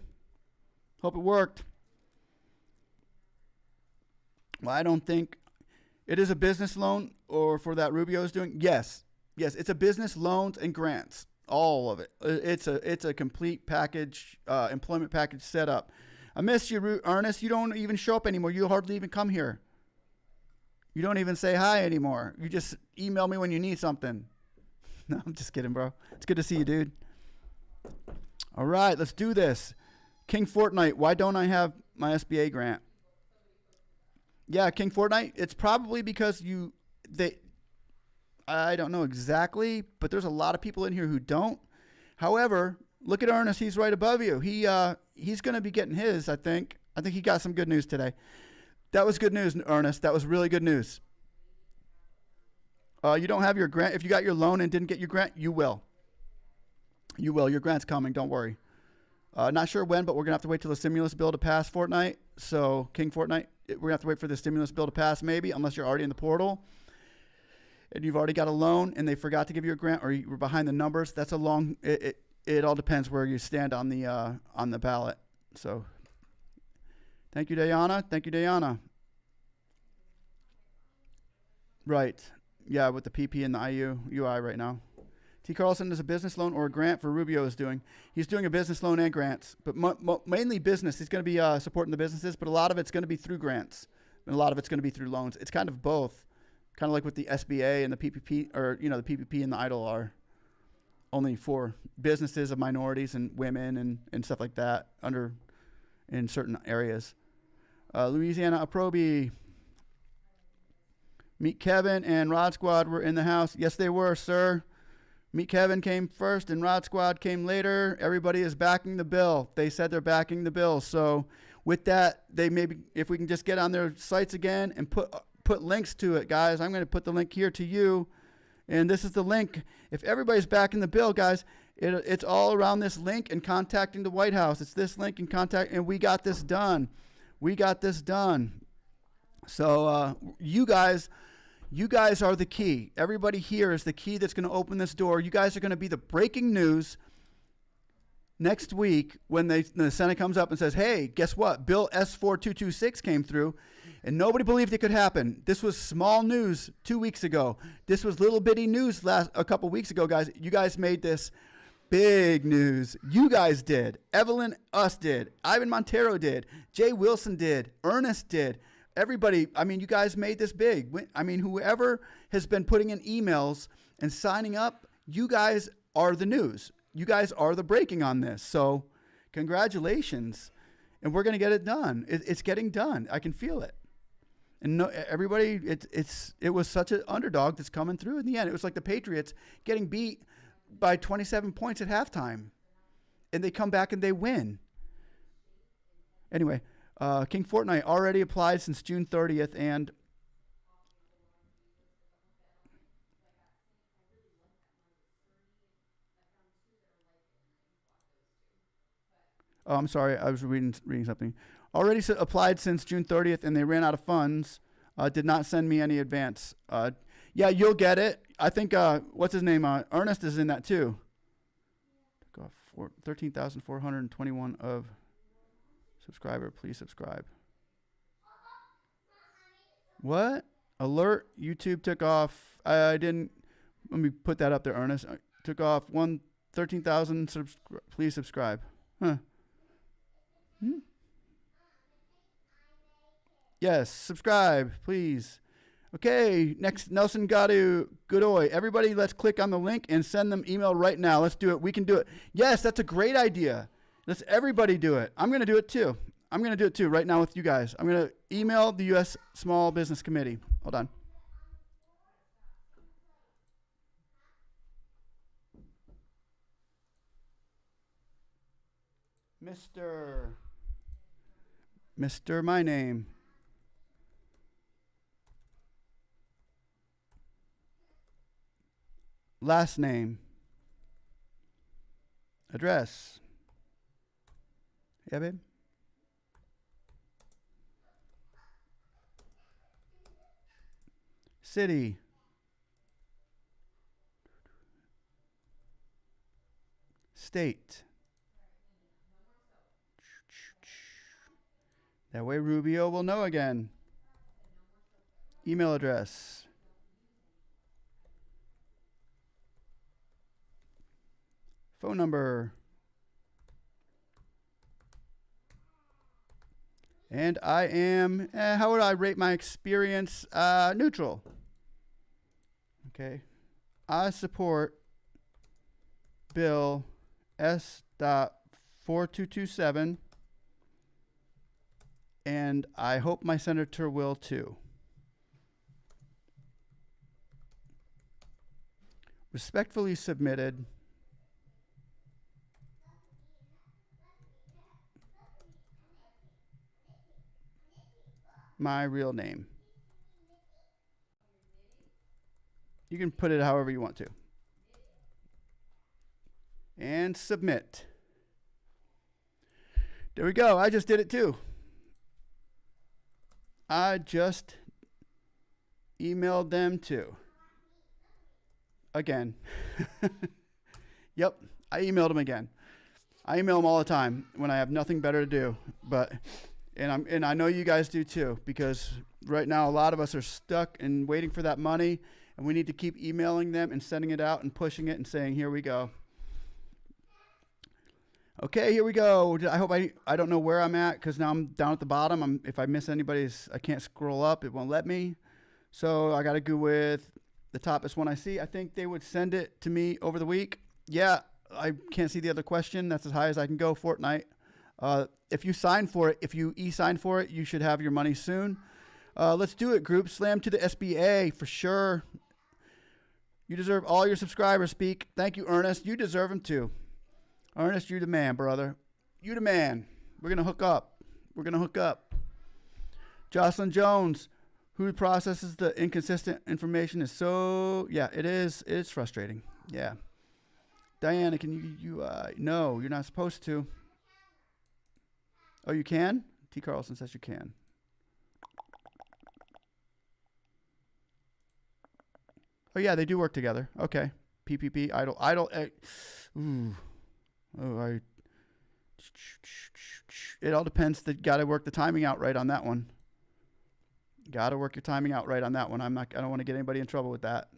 Hope it worked. Well, I don't think it is a business loan or for that Rubio is doing. Yes, it's a business loans and grants. All of it. It's a complete package, employment package set up. I missed you, Ernest. You don't even show up anymore. You hardly even come here. You don't even say hi anymore. You just email me when you need something. No, I'm just kidding, bro. It's good to see you, dude. All right, let's do this. King Fortnite. Why don't I have my SBA grant? Yeah, King Fortnite. It's probably because I don't know exactly, but there's a lot of people in here who don't. However, look at Ernest. He's right above you. He's going to be getting his, I think. I think he got some good news today. That was good news, Ernest. That was really good news. You don't have your grant. If you got your loan and didn't get your grant, you will. You will. Your grant's coming. Don't worry. Not sure when, but we're going to have to wait till the stimulus bill to pass Fortnite. So, King Fortnite, we're going to have to wait for the stimulus bill to pass maybe, unless you're already in the portal. And you've already got a loan and they forgot to give you a grant or you were behind the numbers. That's a long, it all depends where you stand on the ballot. So thank you, Diana. Thank you, Diana. Right. Yeah, with the PP and the UI right now. T. Carlson is a business loan or a grant for Rubio is doing. He's doing a business loan and grants, but mainly business. He's going to be supporting the businesses, but a lot of it's going to be through grants and a lot of it's going to be through loans. It's kind of both. Kind of like what the SBA and the PPP, or, the PPP and the EIDL are, only for businesses of minorities and women and stuff like that in certain areas. Louisiana Aprobi. Meet Kevin and Rod Squad were in the house. Yes, they were, sir. Meet Kevin came first and Rod Squad came later. Everybody is backing the bill. They said they're backing the bill. So with that, they maybe, if we can just get on their sites again and put links to it, guys. I'm going to put the link here to you, and this is the link. If everybody's backing the bill, guys, it's all around this link and contacting the White House. It's this link and contact, and we got this done. We got this done. So you guys are the key. Everybody here is the key that's going to open this door. You guys are going to be the breaking news next week when the Senate comes up and says, hey, guess what? Bill S.4227 came through. And nobody believed it could happen. This was small news 2 weeks ago. This was little bitty news a couple weeks ago, guys. You guys made this big news. You guys did. Evelyn Us did. Ivan Montero did. Jay Wilson did. Ernest did. Everybody, you guys made this big. Whoever has been putting in emails and signing up, you guys are the news. You guys are the breaking on this. So congratulations. And we're going to get it done. It's getting done. I can feel it. And everybody, it was such an underdog that's coming through in the end. It was like the Patriots getting beat by 27 points at halftime. And they come back and they win. Anyway, King Fortnite already applied since June 30th. And oh, I'm sorry. I was reading something. Already applied since June 30th, and they ran out of funds. Did not send me any advance. Yeah, you'll get it. I think, what's his name? Ernest is in that too. Took off 13,421 of subscriber. Please subscribe. What? Alert. YouTube took off. I didn't. Let me put that up there, Ernest. Took off 13,000. Please subscribe. Huh. Yes, subscribe, please. Okay, next, Nelson Godoy. Everybody, let's click on the link and send them email right now. Let's do it. We can do it. Yes, that's a great idea. Let's everybody do it. I'm going to do it too. I'm going to do it too right now with you guys. I'm going to email the U.S. Small Business Committee. Hold on. Mr. My name. Last name. Address. Yeah, babe? City. State. That way Rubio will know again. Email address. Phone number. And I am, how would I rate my experience? Neutral. Okay. I support Bill S.4227. And I hope my senator will too. Respectfully submitted. My real name. You can put it however you want to. And submit. There we go. I just did it too. I just emailed them too. Again. Yep, I emailed them again. I email them all the time when I have nothing better to do. And I know you guys do too, because right now a lot of us are stuck and waiting for that money, and we need to keep emailing them and sending it out and pushing it and saying, here we go. Okay, here we go. I hope I don't know where I'm at, because now I'm down at the bottom. If I miss anybody's, I can't scroll up. It won't let me. So I got to go with the toppest one I see. I think they would send it to me over the week. Yeah, I can't see the other question. That's as high as I can go, Fortnite. If you sign for it, if you e-sign for it, you should have your money soon. Let's do it, group. Slam to the SBA for sure. You deserve all your subscribers, Speak. Thank you, Ernest. You deserve them too. Ernest, you the man, brother. You the man. We're going to hook up. We're going to hook up. Jocelyn Jones, who processes the inconsistent information is so, yeah, it is. It's frustrating. Yeah. Diana, can you no, you're not supposed to. Oh, you can? T. Carlson says you can. Oh, yeah, they do work together. Okay. PPP, idle. Ooh. Oh, it all depends. Got to work the timing out right on that one. Got to work your timing out right on that one. I don't want to get anybody in trouble with that.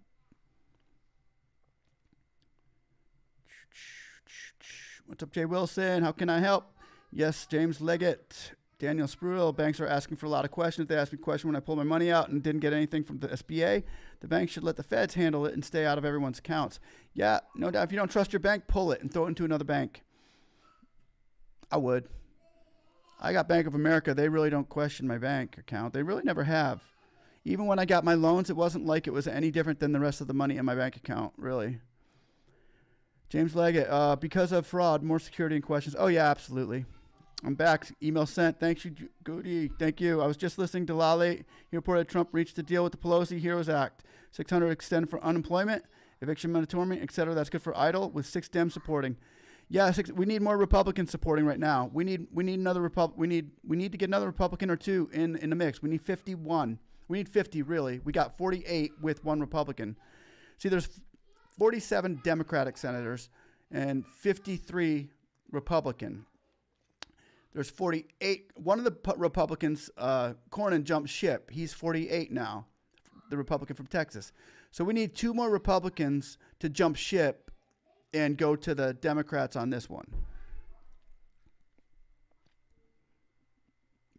What's up, Jay Wilson? How can I help? Yes, James Leggett. Daniel Spruill. Banks are asking for a lot of questions. If they asked me a question when I pulled my money out and didn't get anything from the SBA, the bank should let the feds handle it and stay out of everyone's accounts. Yeah, no doubt. If you don't trust your bank, pull it and throw it into another bank. I would. I got Bank of America. They really don't question my bank account. They really never have. Even when I got my loans, it wasn't like it was any different than the rest of the money in my bank account, really. James Leggett, because of fraud, more security and questions. Oh, yeah, absolutely. I'm back. Email sent. Thanks, you, Goody. Thank you. I was just listening to Lale. He reported Trump reached a deal with the Pelosi Heroes Act. 600 extend for unemployment, eviction moratorium, etc. That's good for idle, with 6 Dems supporting. Yeah, we need more Republicans supporting right now. We need another we need to get another Republican or two in the mix. We need 51. We need 50 really. We got 48 with 1 Republican. See, there's 47 Democratic senators and 53 Republican. There's 48. One of the Republicans, Cornyn, jumped ship. He's 48 now, the Republican from Texas. So we need 2 more Republicans to jump ship and go to the Democrats on this one.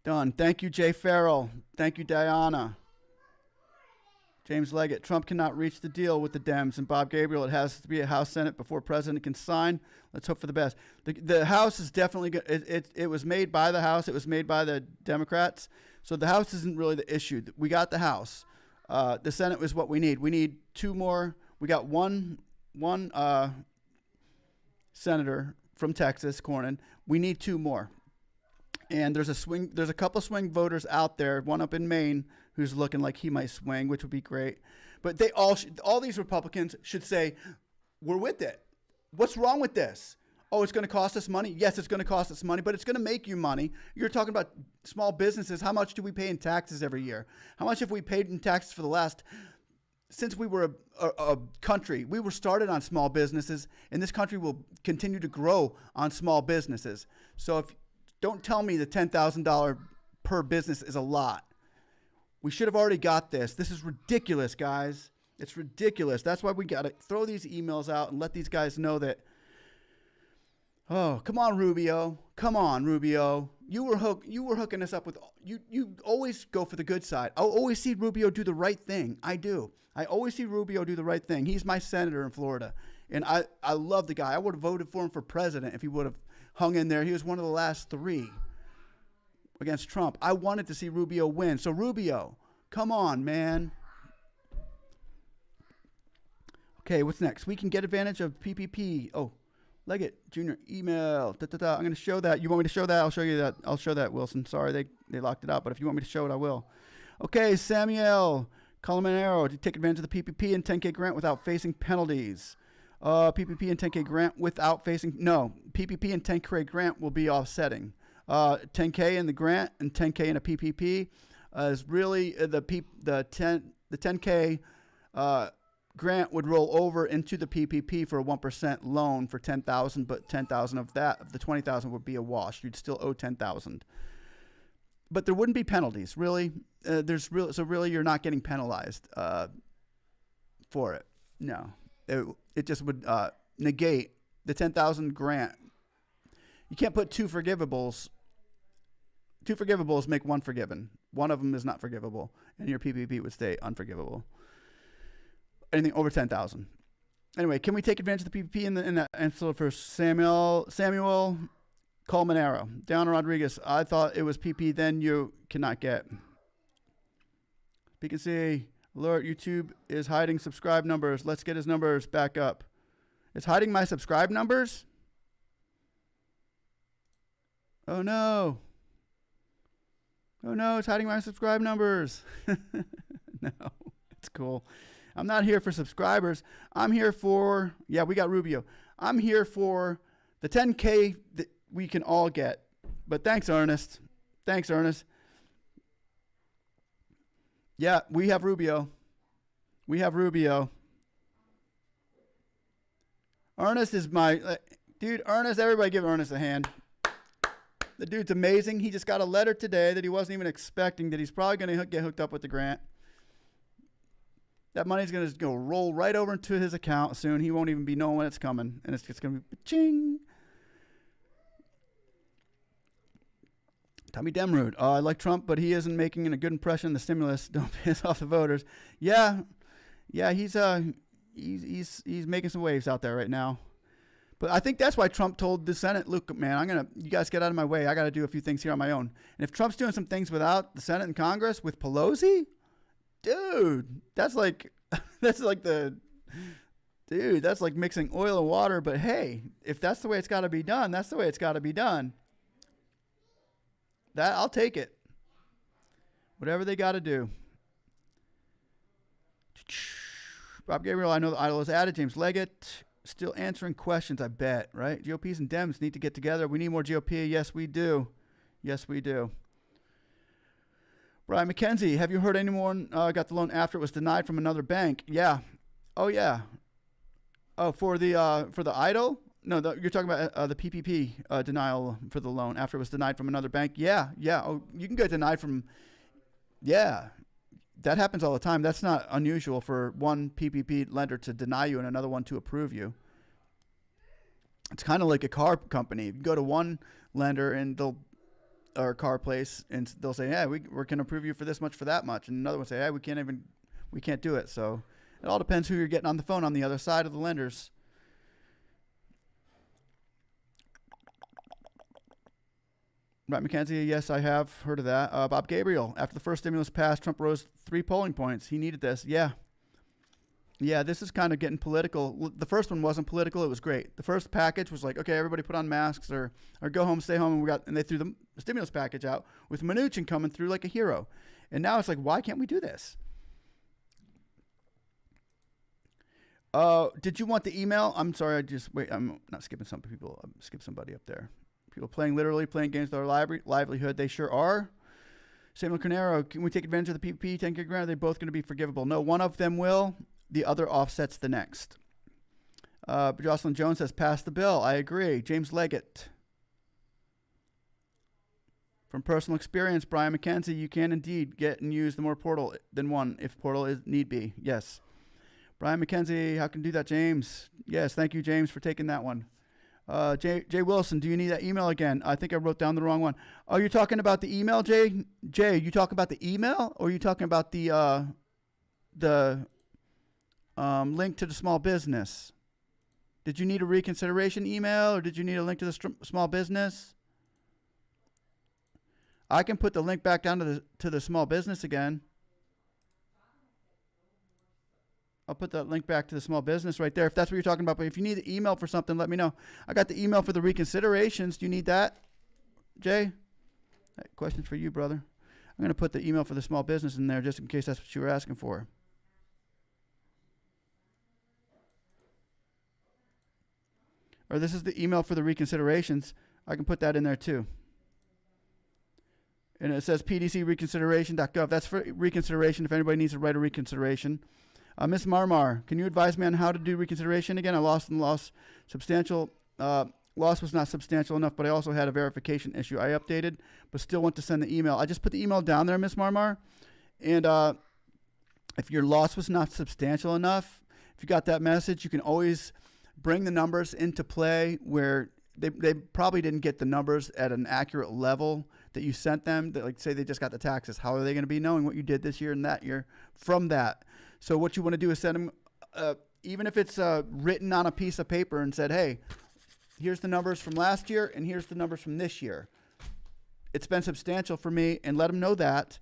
Done. Thank you, Jay Farrell. Thank you, Diana. James Leggett, Trump cannot reach the deal with the Dems and Bob Gabriel. It has to be a House Senate before president can sign. Let's hope for the best. The House is definitely good. It was made by the House. It was made by the Democrats. So the House isn't really the issue. We got the House. The Senate is what we need. We need 2 more. We got one senator from Texas, Cornyn. We need 2 more. And there's a couple swing voters out there, one up in Maine who's looking like he might swing, which would be great. But they all these Republicans should say, we're with it. What's wrong with this? Oh, it's going to cost us money? Yes, it's going to cost us money, but it's going to make you money. You're talking about small businesses. How much do we pay in taxes every year? How much have we paid in taxes for the last, since we were a country? We were started on small businesses, and this country will continue to grow on small businesses. So don't tell me the $10,000 per business is a lot. We should have already got this. This is ridiculous, guys. It's ridiculous. That's why we got to throw these emails out and let these guys know that, oh, come on, Rubio. Come on, Rubio. You were hooking us up with, you always go for the good side. I always see Rubio do the right thing. I do. I always see Rubio do the right thing. He's my senator in Florida. And I love the guy. I would have voted for him for president if he would have hung in there. He was one of the last 3 against Trump. I wanted to see Rubio win. So Rubio, come on, man. Okay, what's next? We can get advantage of PPP. Oh, Leggett Jr. email. I'm going to show that. You want me to show that? I'll show you that. I'll show that, Wilson. Sorry, they locked it out, but if you want me to show it, I will. Okay, Samuel Colomanero, to take advantage of the PPP and 10K grant without facing penalties. PPP and 10K grant without facing, no, PPP and 10K grant will be offsetting. 10K in the grant and 10K in a PPP is really the 10K grant would roll over into the PPP for a 1% loan for $10,000, but $10,000 of that, of the $20,000 would be a wash. You'd still owe $10,000. But there wouldn't be penalties, really. So really you're not getting penalized for it. No. It just would negate the $10,000 grant. You can't put 2 forgivables. 2 forgivables make 1 forgiven. One of them is not forgivable, and your PPP would stay unforgivable. Anything over 10,000. Anyway, can we take advantage of the PPP in that answer for Samuel Colmanero? Down Rodriguez, I thought it was PP, then you cannot get. You can see, alert, YouTube is hiding subscribe numbers. Let's get his numbers back up. It's hiding my subscribe numbers? Oh no. Oh no, it's hiding my subscribe numbers. No, it's cool. I'm not here for subscribers. I'm here for, yeah, we got Rubio. I'm here for the 10K that we can all get. But thanks, Ernest. Thanks, Ernest. Yeah, we have Rubio. We have Rubio. Ernest is my, dude, Ernest, everybody give Ernest a hand. The dude's amazing. He just got a letter today that he wasn't even expecting, that he's probably going to get hooked up with the grant. That money's going to go roll right over into his account soon. He won't even be knowing when it's coming. And it's just going to be ching. Tommy Demrood. I like Trump, but he isn't making a good impression on the stimulus. Don't piss off the voters. Yeah, he's making some waves out there right now. But I think that's why Trump told the Senate, look, man, you guys get out of my way. I got to do a few things here on my own. And if Trump's doing some things without the Senate and Congress with Pelosi, dude, that's like mixing oil and water. But hey, if that's the way it's got to be done, that's the way it's got to be done. That I'll take it. Whatever they got to do. Bob Gabriel, I know the idol is added. James Leggett, still answering questions, I bet, right? GOPs and Dems need to get together. We need more GOP. Yes, we do. Yes, we do. Brian McKenzie, have you heard anyone got the loan after it was denied from another bank? Yeah. Oh, yeah. Oh, for the idol? No, you're talking about the PPP denial for the loan after it was denied from another bank. Yeah. Oh, you can get denied from. Yeah, that happens all the time. That's not unusual for one PPP lender to deny you and another one to approve you. It's kind of like a car company. You can go to one lender and or car place and they'll say, "Yeah, we're going to approve you for this much, for that much," and another one say, "Yeah, we we can't do it. So it all depends who you're getting on the phone on the other side of the lenders. Right, Mackenzie, yes, I have heard of that. Bob Gabriel, after the first stimulus passed, Trump rose 3 polling points. He needed this. Yeah. Yeah, this is kind of getting political. The first one wasn't political. It was great. The first package was like, okay, everybody put on masks or go home, stay home. And they threw the stimulus package out with Mnuchin coming through like a hero. And now it's like, why can't we do this? Did you want the email? I'm sorry. I'm not skipping some people. I'm skipping somebody up there. People playing games with our livelihood. They sure are. Samuel Carnero, can we take advantage of the PPP 10K grant? Are they both going to be forgivable? No, one of them will. The other offsets the next. Jocelyn Jones says, pass the bill. I agree. James Leggett. From personal experience, Brian McKenzie, you can indeed get and use the more portal than one if portal is need be. Yes. Brian McKenzie, how can you do that, James? Yes, thank you, James, for taking that one. Jay Wilson, do you need that email again? I think I wrote down the wrong one. Oh, you're talking about the email, Jay? Jay, you talking about the email, or are you talking about the link to the small business? Did you need a reconsideration email, or did you need a link to the small business? I can put the link back down to the small business again. I'll put that link back to the small business right there if that's what you're talking about. But if you need the email for something, let me know. I got the email for the reconsiderations. Do you need that, Jay? Questions for you, brother. I'm going to put the email for the small business in there just in case that's what you were asking for. Or this is the email for the reconsiderations. I can put that in there too. And it says pdcreconsideration.gov. That's for reconsideration if anybody needs to write a reconsideration. Ms. Marmar, can you advise me on how to do reconsideration again? I lost and lost substantial. Loss was not substantial enough, but I also had a verification issue. I updated, but still want to send the email. I just put the email down there, Ms. Marmar. And if your loss was not substantial enough, if you got that message, you can always bring the numbers into play where they probably didn't get the numbers at an accurate level that you sent them. That, like, say they just got the taxes. How are they going to be knowing what you did this year and that year from that? So what you want to do is send them, even if it's written on a piece of paper and said, hey, here's the numbers from last year and here's the numbers from this year. It's been substantial for me, and let them know that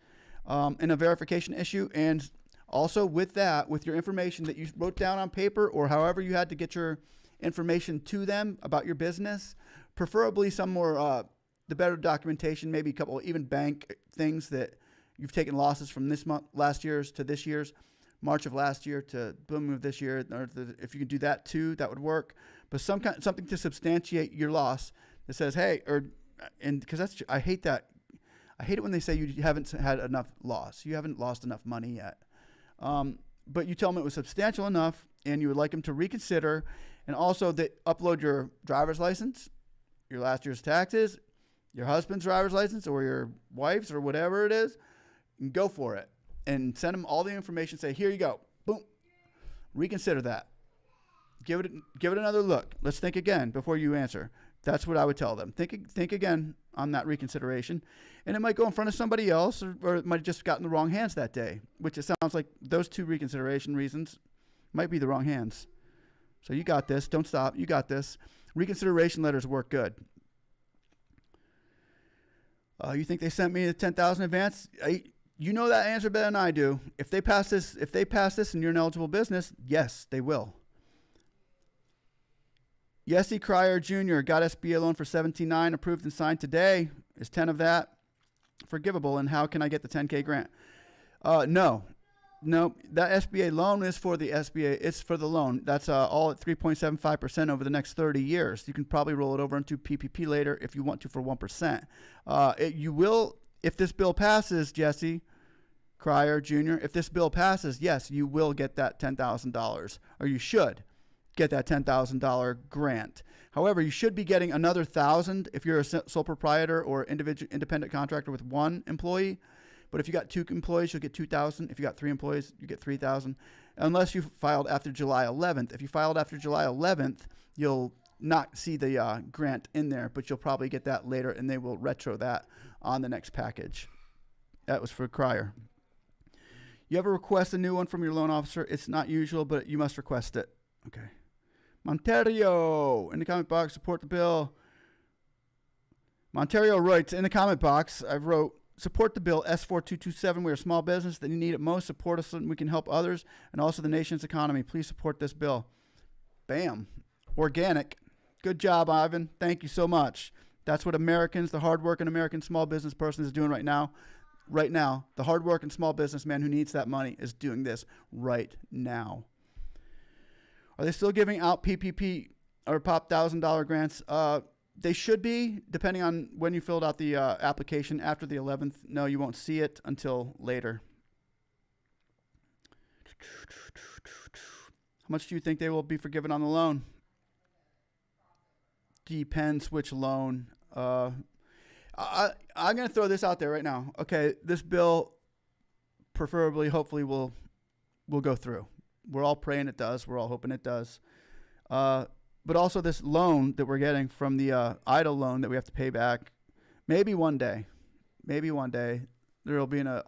in a verification issue. And also with that, with your information that you wrote down on paper or however you had to get your information to them about your business, preferably some more, the better documentation, maybe a couple even bank things that you've taken losses from this month, last year's to this year's. March of last year to boom of this year, or if you could do that too, that would work. But something to substantiate your loss that says, hey, and because I hate that. I hate it when they say you haven't had enough loss. You haven't lost enough money yet. But you tell them it was substantial enough, and you would like them to reconsider, and also that upload your driver's license, your last year's taxes, your husband's driver's license, or your wife's, or whatever it is, and go for it. And send them all the information. Say, here you go. Boom. Reconsider that. Give it another look. Let's think again before you answer. That's what I would tell them. Think again on that reconsideration. And it might go in front of somebody else, or it might have just gotten the wrong hands that day, which it sounds like those two reconsideration reasons might be the wrong hands. So you got this. Don't stop. You got this. Reconsideration letters work good. You think they sent me the $10,000 advance? You know that answer better than I do. If they pass this and you're an eligible business, yes, they will. Yessie Cryer Jr. got SBA loan for $17,900 approved and signed today. Is 10 of that forgivable? And how can I get the 10K grant? No, that SBA loan is for the SBA. It's for the loan. That's all at 3.75% over the next 30 years. You can probably roll it over into PPP later if you want to for 1%. You will. If this bill passes, Jesse Cryer Jr., if this bill passes, yes, you will get that $10,000, or you should get that $10,000 grant. However, you should be getting another $1,000 if you're a sole proprietor or independent contractor with one employee. But if you got 2 employees, you'll get $2,000. If you got 3 employees, you get $3,000, unless you filed after July 11th. If you filed after July 11th, you'll not see the grant in there, but you'll probably get that later, and they will retro that on the next package. That was for Cryer. You ever request a new one from your loan officer? It's not usual, but you must request it. Okay. Monterio, in the comment box, support the bill. Monterio writes, in the comment box, I wrote, support the bill S.4227. We're a small business that you need it most. Support us so we can help others and also the nation's economy. Please support this bill. Bam. Organic. Good job, Ivan. Thank you so much. That's what Americans, the hardworking American small business person is doing right now. Right now. The hardworking small businessman who needs that money is doing this right now. Are they still giving out PPP or POP $1,000 grants? They should be, depending on when you filled out the application after the 11th. No, you won't see it until later. How much do you think they will be forgiven on the loan? Depends which loan. I'm going to throw this out there right now. Okay, this bill preferably, hopefully, will go through. We're all praying it does. We're all hoping it does. But also this loan that we're getting from the EIDL loan that we have to pay back, maybe one day there will be a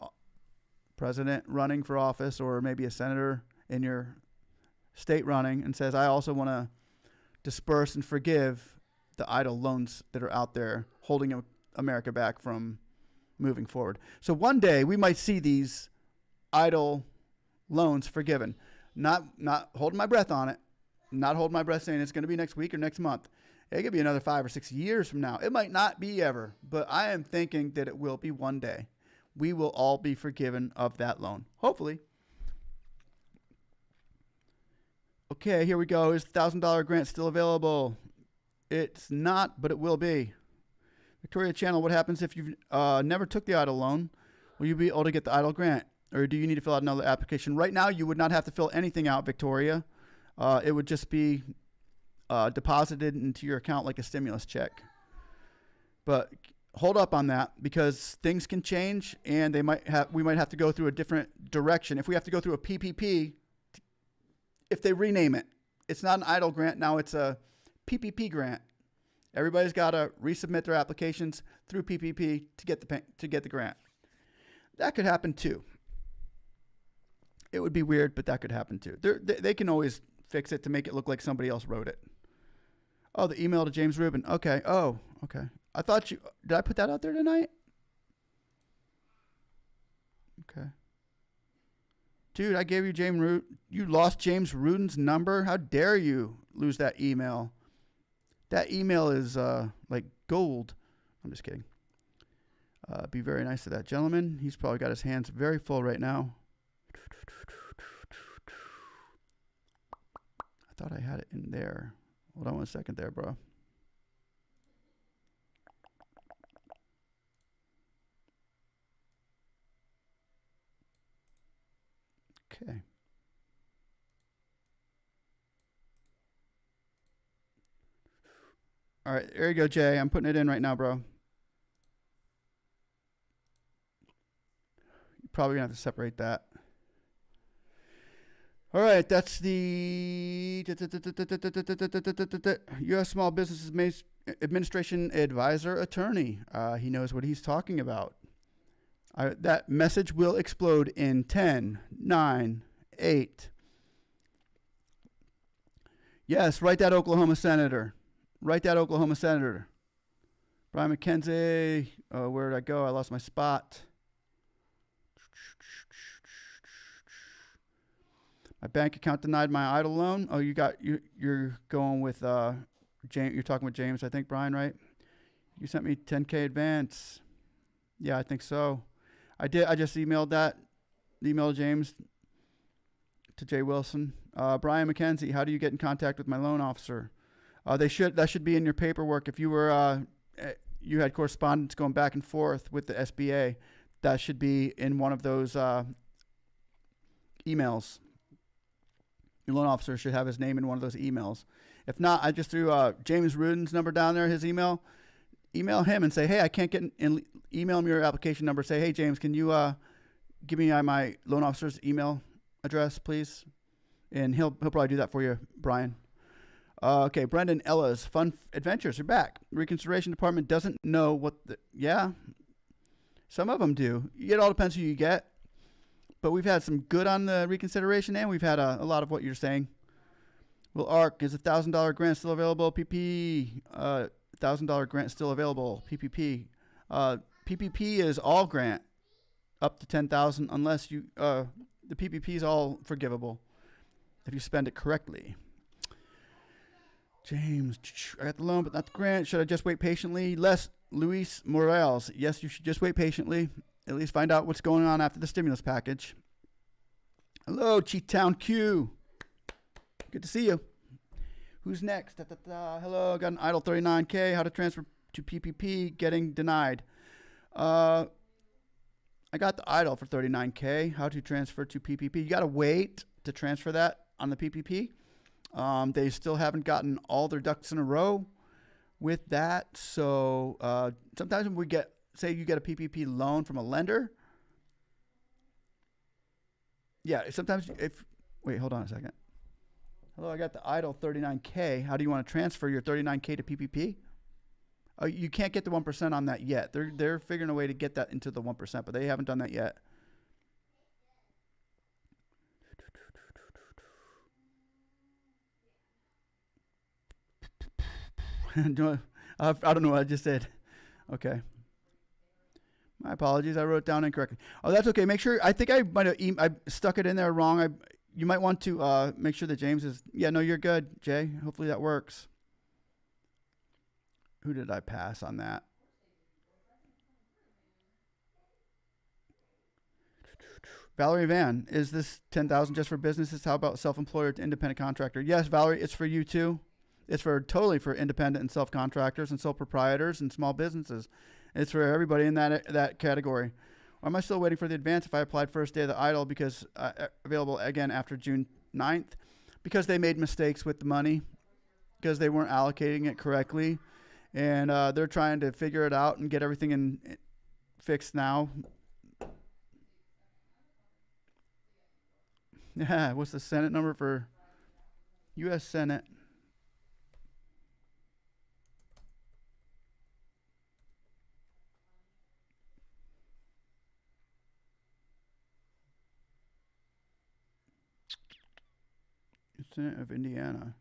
president running for office or maybe a senator in your state running and says, I also want to disperse and forgive the EIDL loans that are out there holding America back from moving forward. So one day we might see these EIDL loans forgiven. Not holding my breath on it. Not holding my breath saying it's going to be next week or next month. It could be another 5 or 6 years from now. It might not be ever, but I am thinking that it will be one day. We will all be forgiven of that loan. Hopefully. Okay, here we go. Is the $1,000 grant still available? It's not, but it will be. Victoria Channel, what happens if you've never took the EIDL loan? Will you be able to get the EIDL grant? Or do you need to fill out another application? Right now, you would not have to fill anything out, Victoria. It would just be deposited into your account like a stimulus check. But hold up on that because things can change and we might have to go through a different direction. If we have to go through a PPP, if they rename it, it's not an EIDL grant. Now it's a PPP grant. Everybody's got to resubmit their applications through PPP to get the grant. That could happen too. It would be weird, but that could happen too. They can always fix it to make it look like somebody else wrote it. Oh, the email to James Rubin. Okay. Oh, okay. I thought did I put that out there tonight? Okay. Dude, I gave you you lost James Rubin's number? How dare you lose that email? That email is like gold. I'm just kidding. Be very nice to that gentleman. He's probably got his hands very full right now. I thought I had it in there. Hold on one second there, bro. Okay. All right, there you go, Jay. I'm putting it in right now, bro. You're probably going to have to separate that. All right, that's the U.S. Small Business Administration Advisor Attorney. He knows what he's talking about. That message will explode in 10, 9, 8. Yes, write that Oklahoma senator. Write that Oklahoma senator. Brian McKenzie. Where did I go? I lost my spot. My bank account denied my EIDL loan. Oh, you're going with James. You're talking with James, I think, Brian, right? You sent me $10K advance. Yeah, I think so. I did. I just emailed that. Email James to Jay Wilson. Brian McKenzie, how do you get in contact with my loan officer? That should be in your paperwork. If you were you had correspondence going back and forth with the SBA, that should be in one of those emails. Your loan officer should have his name in one of those emails. If not, I just threw James Rudin's number down there, his email. Email him and say, hey, I can't get in. Email him your application number. Say, hey, James, can you give me my loan officer's email address, please? And he'll probably do that for you, Brian. Okay, Brendan Ella's Fun Adventures are back. Reconsideration Department doesn't know what yeah, some of them do. It all depends who you get. but we've had some good on the reconsideration, and we've had a lot of what you're saying. Will ARC, is $1,000 grant still available? PP, $1,000 grant still available. PPP. PPP is all grant up to 10,000 unless you, the PPP is all forgivable if you spend it correctly. James, I got the loan, but not the grant. Should I just wait patiently? Luis Morales, yes, you should just wait patiently. At least find out what's going on after the stimulus package. Hello, Cheatown Q. Good to see you. Who's next? Hello, I got an EIDL 39K. How to transfer to PPP? Getting denied. I got the EIDL for 39K. How to transfer to PPP? You got to wait to transfer that on the PPP. They still haven't gotten all their ducks in a row with that. So sometimes when we get, say you get a PPP loan from a lender. Yeah, sometimes wait, hold on a second. Hello, I got the EIDL 39K. How do you want to transfer your 39K to PPP? You can't get the 1% on that yet. They're figuring a way to get that into the 1%, but they haven't done that yet. I don't know what I just said. Okay. My apologies. I wrote it down incorrectly. Oh, that's okay. Make sure. I think I might have I stuck it in there wrong. You might want to make sure that James is. Yeah, no, you're good, Jay. Hopefully that works. Who did I pass on that? Valerie Van, is this 10,000 just for businesses? How about self-employed to independent contractor? Yes, Valerie, it's for you too. It's totally for independent and self-contractors and sole proprietors and small businesses. It's for everybody in that category. Or am I still waiting for the advance if I applied first day of the EIDL because available again after June 9th? Because they made mistakes with the money, because they weren't allocating it correctly, and they're trying to figure it out and get everything fixed now. Yeah, what's the Senate number for U.S. Senate? Senate of Indiana.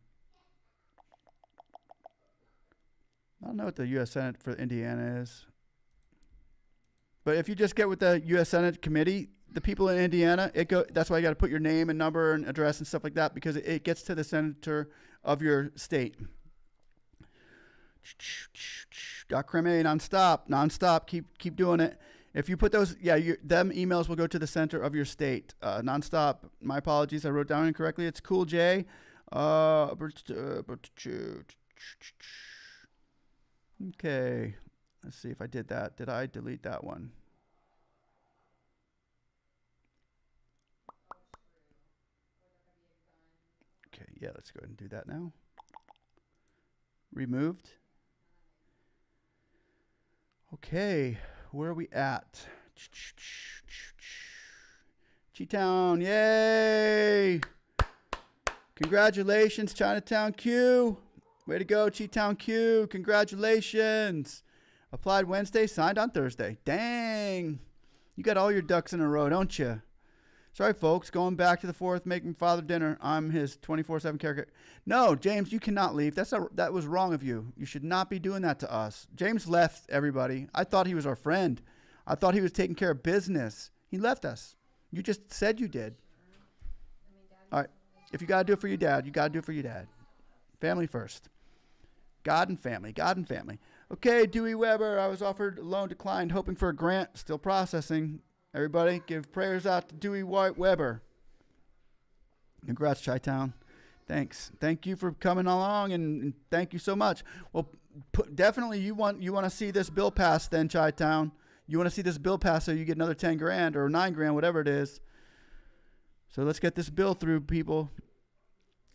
I don't know what the U.S. Senate for Indiana is. But if you just get with the U.S. Senate committee, the people in Indiana, that's why you got to put your name and number and address and stuff like that, because it gets to the senator of your state. Creme nonstop. Keep doing it. If you put those, them emails will go to the center of your state. Nonstop. My apologies. I wrote down incorrectly. It's Cool J. Okay. Let's see if I did that. Did I delete that one? Okay. Yeah, let's go ahead and do that now. Removed. Okay. Where are we at? Cheatown, yay! Congratulations, Chinatown Q. Way to go, Cheatown Q. Congratulations. Applied Wednesday, signed on Thursday. Dang. You got all your ducks in a row, don't you? Sorry, folks. Going back to the 4th, making father dinner. I'm his 24/7 character. No, James, you cannot leave. That was wrong of you. You should not be doing that to us. James left, everybody. I thought he was our friend. I thought he was taking care of business. He left us. You just said you did. All right. If you got to do it for your dad, you got to do it for your dad. Family first. God and family. God and family. Okay, Dewey Weber. I was offered a loan, declined, hoping for a grant. Still processing. Everybody, give prayers out to Dewey White Weber. Congrats, Chi-Town. Thanks. Thank you for coming along, and thank you so much. Well, definitely you want to see this bill pass then, Chi-Town. You want to see this bill pass so you get another 10 grand or 9 grand, whatever it is. So let's get this bill through, people.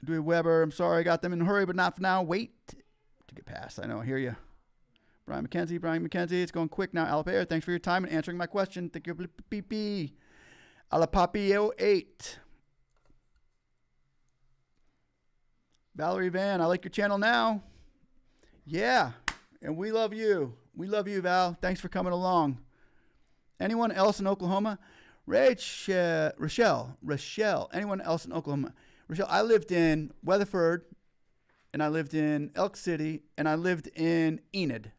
Dewey Weber, I'm sorry I got them in a hurry, but not for now. Wait to get passed. I know, I hear you. Brian McKenzie, it's going quick now. Alapaya, thanks for your time and answering my question. Thank you. Alapapio 8. Valerie Van, I like your channel now. Yeah, and we love you. We love you, Val. Thanks for coming along. Anyone else in Oklahoma? Rochelle. Anyone else in Oklahoma? Rochelle, I lived in Weatherford, and I lived in Elk City, and I lived in Enid.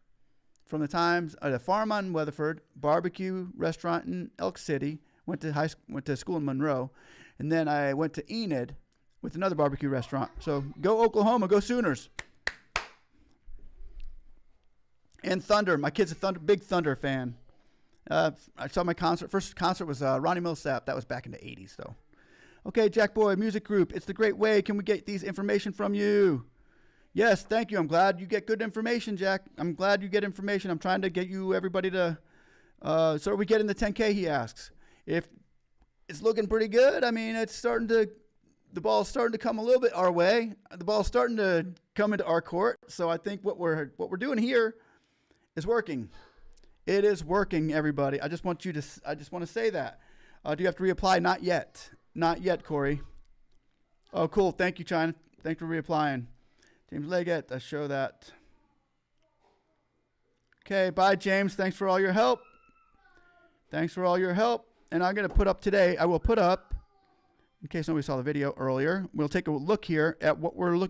From the times at a farm on Weatherford, barbecue restaurant in Elk City, went to school in Monroe, and then I went to Enid with another barbecue restaurant. So go Oklahoma, go Sooners. And Thunder, my kid's a big Thunder fan. I saw my first concert was Ronnie Millsap. That was back in the 80s, though. Okay, Jack Boy, music group. It's the Great Way. Can we get these information from you? Yes, thank you. I'm glad you get good information, Jack. I'm glad you get information. I'm trying to get you everybody to. So are we getting the 10K? He asks. If it's looking pretty good, I mean, the ball's starting to come a little bit our way. The ball's starting to come into our court. So I think what we're doing here is working. It is working, everybody. I just want to say that. Do you have to reapply? Not yet. Not yet, Corey. Oh, cool. Thank you, China. Thanks for reapplying. James Leggett, I show that. Okay, bye, James. Thanks for all your help. Thanks for all your help. And I'm going to put up today, I will put up, in case nobody saw the video earlier, we'll take a look here at what we're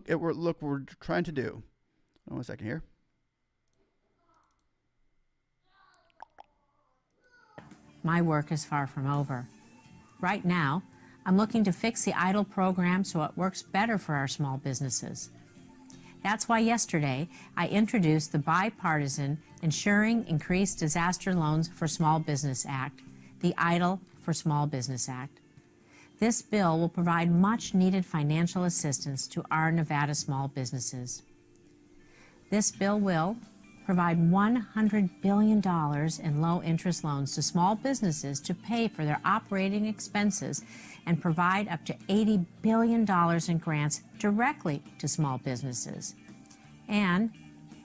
trying to do. Hold on 1 second here. My work is far from over. Right now, I'm looking to fix the EIDL program so it works better for our small businesses. That's why yesterday I introduced the bipartisan Ensuring Increased Disaster Loans for Small Business Act, the EIDL for Small Business Act. This bill will provide much needed financial assistance to our Nevada small businesses. This bill will provide $100 billion in low-interest loans to small businesses to pay for their operating expenses and provide up to $80 billion in grants directly to small businesses. And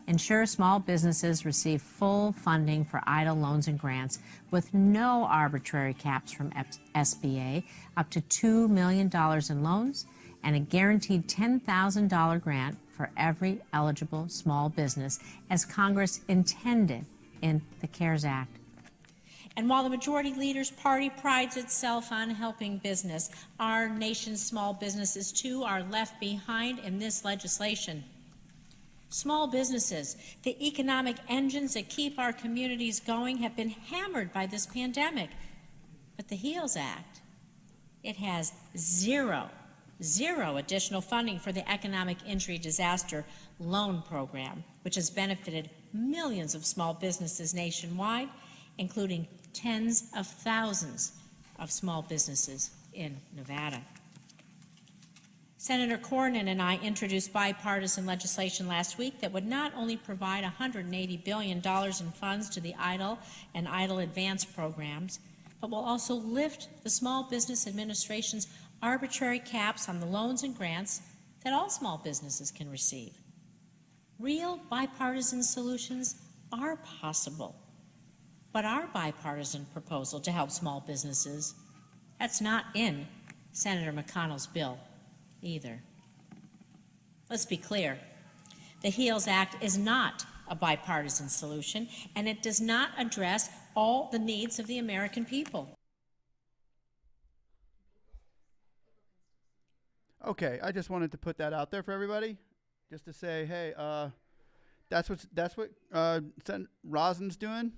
ensure small businesses receive full funding for EIDL loans and grants with no arbitrary caps from SBA, up to $2 million in loans, and a guaranteed $10,000 grant for every eligible small business, as Congress intended in the CARES Act. And while the majority leader's party prides itself on helping business, our nation's small businesses too are left behind in this legislation. Small businesses, the economic engines that keep our communities going, have been hammered by this pandemic. But the HEALS Act, it has zero additional funding for the Economic Injury Disaster Loan Program, which has benefited millions of small businesses nationwide, including tens of thousands of small businesses in Nevada. Senator Cornyn and I introduced bipartisan legislation last week that would not only provide $180 billion in funds to the EIDL and EIDL Advance programs, but will also lift the Small Business Administration's arbitrary caps on the loans and grants that all small businesses can receive. Real bipartisan solutions are possible, but our bipartisan proposal to help small businesses, that's not in Senator McConnell's bill either. Let's be clear. The HEALS Act is not a bipartisan solution, and it does not address all the needs of the American people. Okay, I just wanted to put that out there for everybody, just to say, hey, that's what Rosin's doing,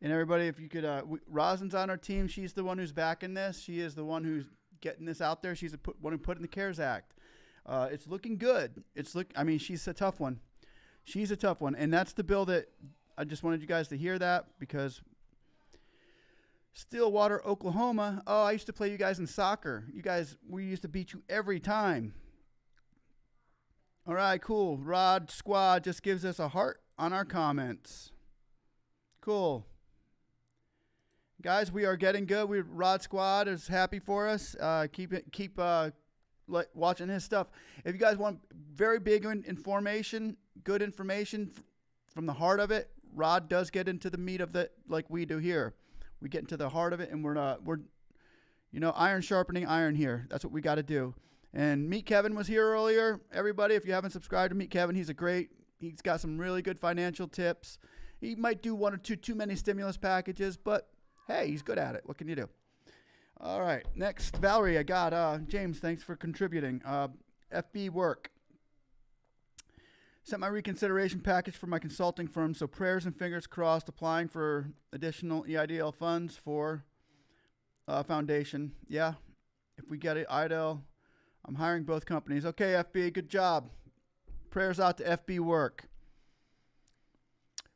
and everybody, if you could, Rosin's on our team. She's the one who's backing this. She is the one who's getting this out there. She's the one who put in the CARES Act. It's looking good. I mean, she's a tough one. She's a tough one, and that's the bill that I just wanted you guys to hear that, because Stillwater, Oklahoma. Oh, I used to play you guys in soccer. We used to beat you every time. All right, cool. Rod Squad just gives us a heart on our comments. Cool. Guys, we are getting good. Rod Squad is happy for us. Keep watching his stuff. If you guys want very big information, good information from the heart of it, Rod does get into the meat of it like we do here. We get into the heart of it, and we're iron sharpening iron here. That's what we got to do. And Meet Kevin was here earlier. Everybody, if you haven't subscribed to Meet Kevin, he's got some really good financial tips. He might do one or two too many stimulus packages, but hey, he's good at it. What can you do? All right, next, Valerie, I got James, thanks for contributing. FB work. Sent my reconsideration package for my consulting firm, so prayers and fingers crossed, applying for additional EIDL funds for foundation. Yeah, if we get it, EIDL, I'm hiring both companies. Okay, FB, good job. Prayers out to FB work.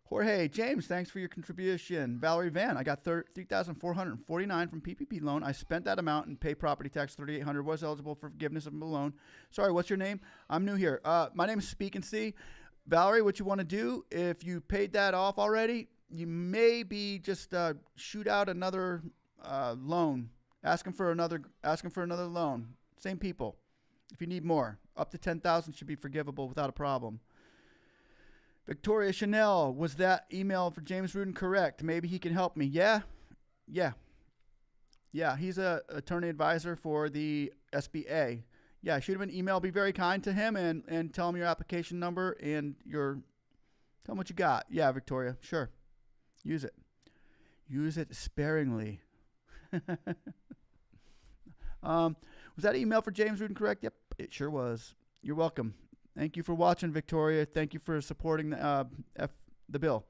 Jorge, James, thanks for your contribution. Valerie Van, I got $3,449 from PPP loan. I spent that amount and pay property tax $3,800. Was eligible for forgiveness of the loan. Sorry, what's your name? I'm new here. My name is Speak and See. Valerie, what you want to do, if you paid that off already, you maybe just shoot out another loan. Ask them for another loan. Same people. If you need more, up to $10,000 should be forgivable without a problem. Victoria Chanel, was that email for James Rudin correct? Maybe he can help me. Yeah. He's a attorney advisor for the SBA. Yeah, shoot him an email. Be very kind to him and tell him your application number and tell him what you got. Yeah, Victoria, sure. Use it. Use it sparingly. Was that email for James Rudin correct? Yep, it sure was. You're welcome. Thank you for watching, Victoria. Thank you for supporting the bill.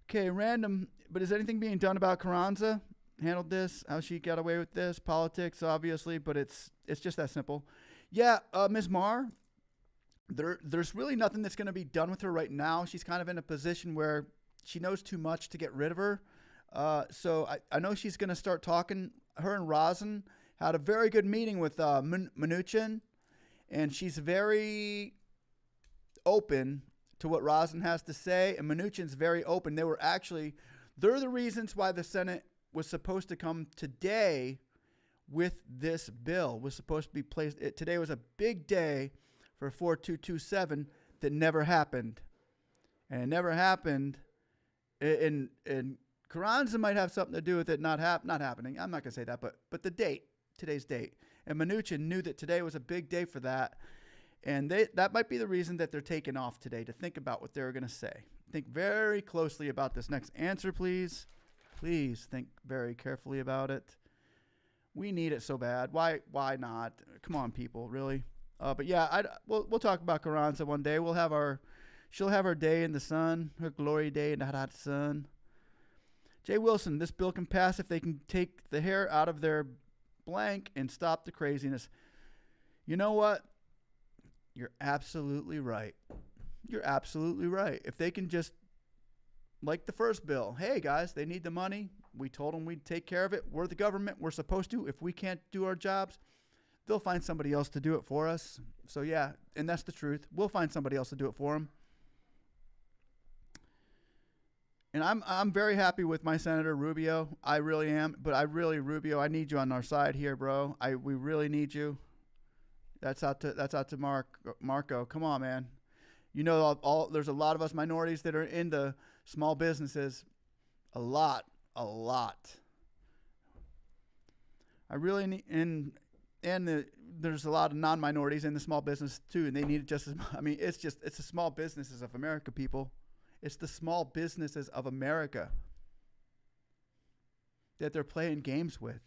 Okay, random. But is anything being done about Carranza? Handled this? How she got away with this? Politics, obviously, but it's just that simple. Yeah, Ms. Marr, there's really nothing that's going to be done with her right now. She's kind of in a position where she knows too much to get rid of her. So I know she's going to start talking. Her and Rosin had a very good meeting with Mnuchin. And she's very open to what Rosin has to say, and Mnuchin's very open. They're the reasons why the Senate was supposed to come today with this bill. Was supposed to be placed. Today was a big day for 4227 that never happened. And it never happened. And Carranza might have something to do with it not happening. I'm not going to say that, but the date, today's date. And Mnuchin knew that today was a big day for that. And that might be the reason that they're taking off today, to think about what they're going to say. Think very closely about this next answer, please. Please think very carefully about it. We need it so bad. Why not? Come on, people, really. But yeah, we'll talk about Carranza one day. She'll have her day in the sun, her glory day in the hot sun. Jay Wilson, this bill can pass if they can take the hair out of their blank and stop the craziness. You know what? You're absolutely right. You're absolutely right. If they can just, like the first bill, hey guys, they need the money. We told them we'd take care of it. We're the government. We're supposed to. If we can't do our jobs, they'll find somebody else to do it for us. So yeah, and that's the truth. We'll find somebody else to do it for them. And I'm very happy with my Senator Rubio. I really am. But Rubio, I need you on our side here, bro. We really need you. That's out to Marco. Come on, man. You know, there's a lot of us minorities that are in the small businesses. A lot. I really need, there's a lot of non-minorities in the small business too, and they need it just as much. I mean, it's the small businesses of America, people. It's the small businesses of America that they're playing games with.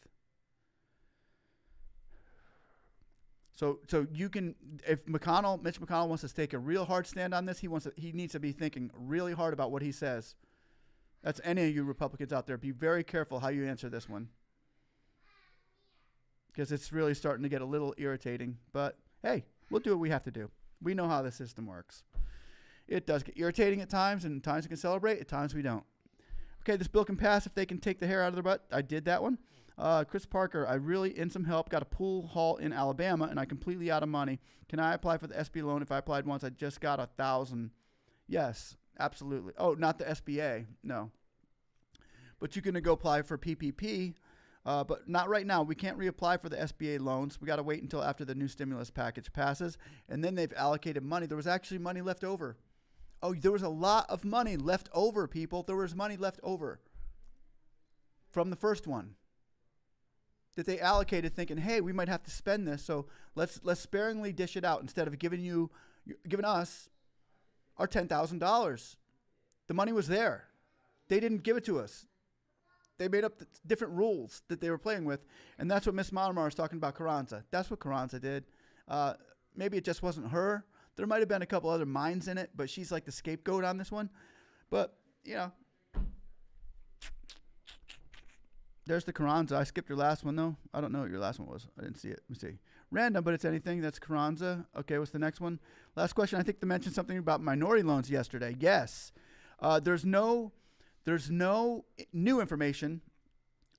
So you can, if Mitch McConnell wants to take a real hard stand on this, he needs to be thinking really hard about what he says. That's any of you Republicans out there. Be very careful how you answer this one, because it's really starting to get a little irritating. But hey, we'll do what we have to do. We know how the system works. It does get irritating at times, and times we can celebrate, at times we don't. Okay, this bill can pass if they can take the hair out of their butt. I did that one. Chris Parker, I really in some help. Got a pool hall in Alabama, and I completely out of money. Can I apply for the SB loan? If I applied once, I just got $1,000. Yes, absolutely. Oh, not the SBA. No. But you can go apply for PPP, but not right now. We can't reapply for the SBA loans. We got to wait until after the new stimulus package passes, and then they've allocated money. There was actually money left over. Oh, there was a lot of money left over, people. There was money left over from the first one that they allocated, thinking, hey, we might have to spend this, so let's sparingly dish it out instead of giving us our $10,000. The money was there. They didn't give it to us. They made up different rules that they were playing with, and that's what Miss Malamar is talking about. Carranza. That's what Carranza did. Maybe it just wasn't her. There might have been a couple other minds in it, but she's like the scapegoat on this one. But you know, there's the Carranza. I skipped your last one though. I don't know what your last one was. I didn't see it. Let me see. Random, but it's anything. That's Carranza. Okay, what's the next one? Last question. I think they mentioned something about minority loans yesterday. Yes. There's no new information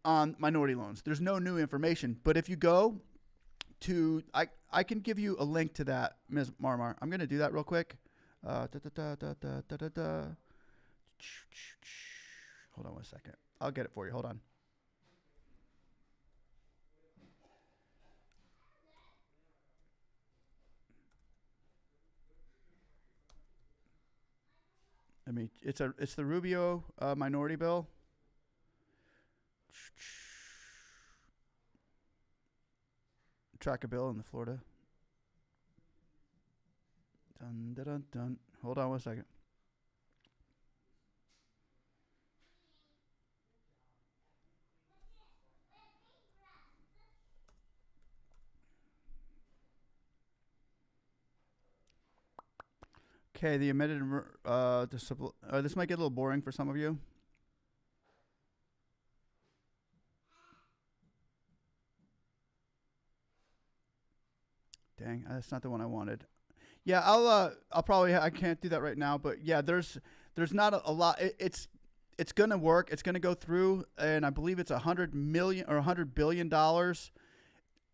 on minority loans. There's no new information. But if you go to, I can give you a link to that, Ms. Marmar. I'm going to do that real quick. Hold on 1 second. I'll get it for you. Hold on. I mean, it's the Rubio minority bill. Track a bill in the Florida. Dun, dun, dun, dun. Hold on 1 second. Okay, the omitted. This might get a little boring for some of you. Dang, that's not the one I wanted. Yeah, I'll probably I can't do that right now, but yeah, there's not a lot. It's gonna work. It's gonna go through, and I believe it's $100 million or $100 billion.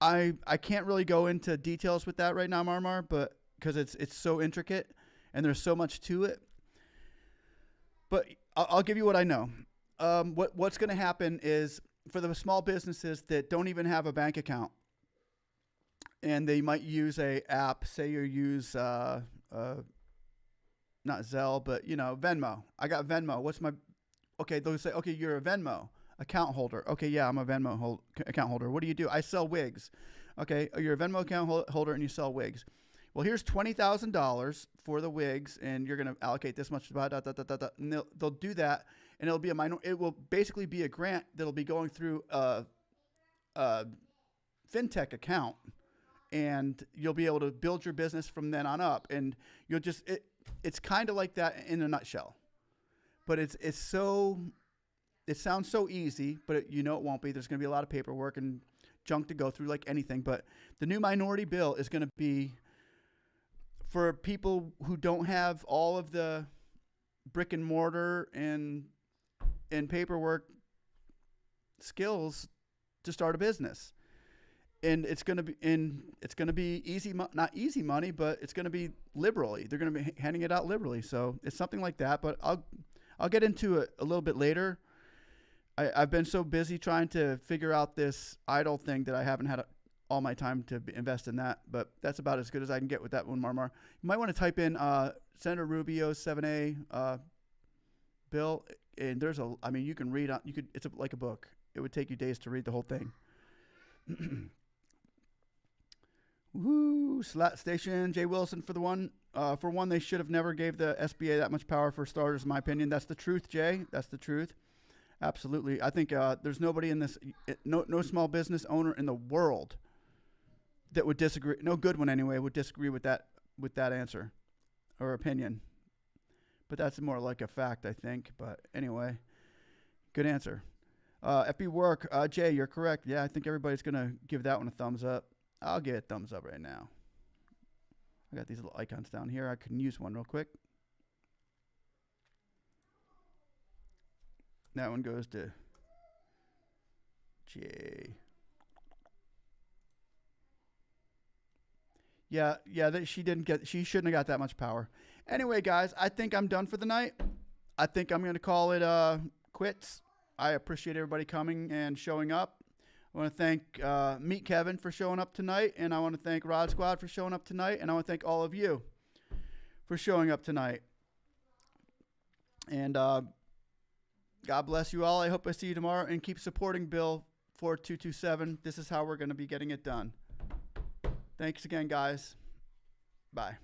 I can't really go into details with that right now, Marmar, but because it's so intricate and there's so much to it. But I'll give you what I know. What's gonna happen is for the small businesses that don't even have a bank account, and they might use a app. Say you use not Zelle, but Venmo. I got Venmo. What's my? Okay, they'll say, okay, you're a Venmo account holder. Okay, yeah, I'm a Venmo account holder. What do you do? I sell wigs. Okay, you're a Venmo account holder and you sell wigs. Well, here's $20,000 for the wigs, and you're gonna allocate this much. And they'll do that, and it'll be It will basically be a grant that'll be going through a fintech account. And you'll be able to build your business from then on up, and you'll it's kind of like that in a nutshell. But it sounds so easy, but it won't be. There's going to be a lot of paperwork and junk to go through, like anything. But the new minority bill is going to be for people who don't have all of the brick and mortar and paperwork skills to start a business. And it's going to be easy, not easy money, but it's going to be liberally. They're going to be handing it out liberally. So it's something like that. But I'll get into it a little bit later. I've been so busy trying to figure out this EIDL thing that I haven't had all my time to invest in that. But that's about as good as I can get with that one, Marmar. You might want to type in Senator Rubio's 7A bill, and you can read on. It's like a book. It would take you days to read the whole thing. Woo! Slat Station, Jay Wilson for the one. For one, they should have never gave the SBA that much power for starters, in my opinion. That's the truth, Jay. That's the truth. Absolutely. I think there's nobody in this, no small business owner in the world that would disagree. No good one anyway would disagree with that answer or opinion. But that's more like a fact, I think. But anyway, good answer. FB Work, Jay, you're correct. Yeah, I think everybody's gonna give that one a thumbs up. I'll get a thumbs up right now. I got these little icons down here. I can use one real quick. That one goes to Jay. Yeah, she shouldn't have got that much power. Anyway, guys, I think I'm done for the night. I think I'm going to call it quits. I appreciate everybody coming and showing up. I want to thank Meet Kevin for showing up tonight, and I want to thank Rod Squad for showing up tonight, and I want to thank all of you for showing up tonight. And God bless you all. I hope I see you tomorrow, and keep supporting Bill 4227. This is how we're going to be getting it done. Thanks again, guys. Bye.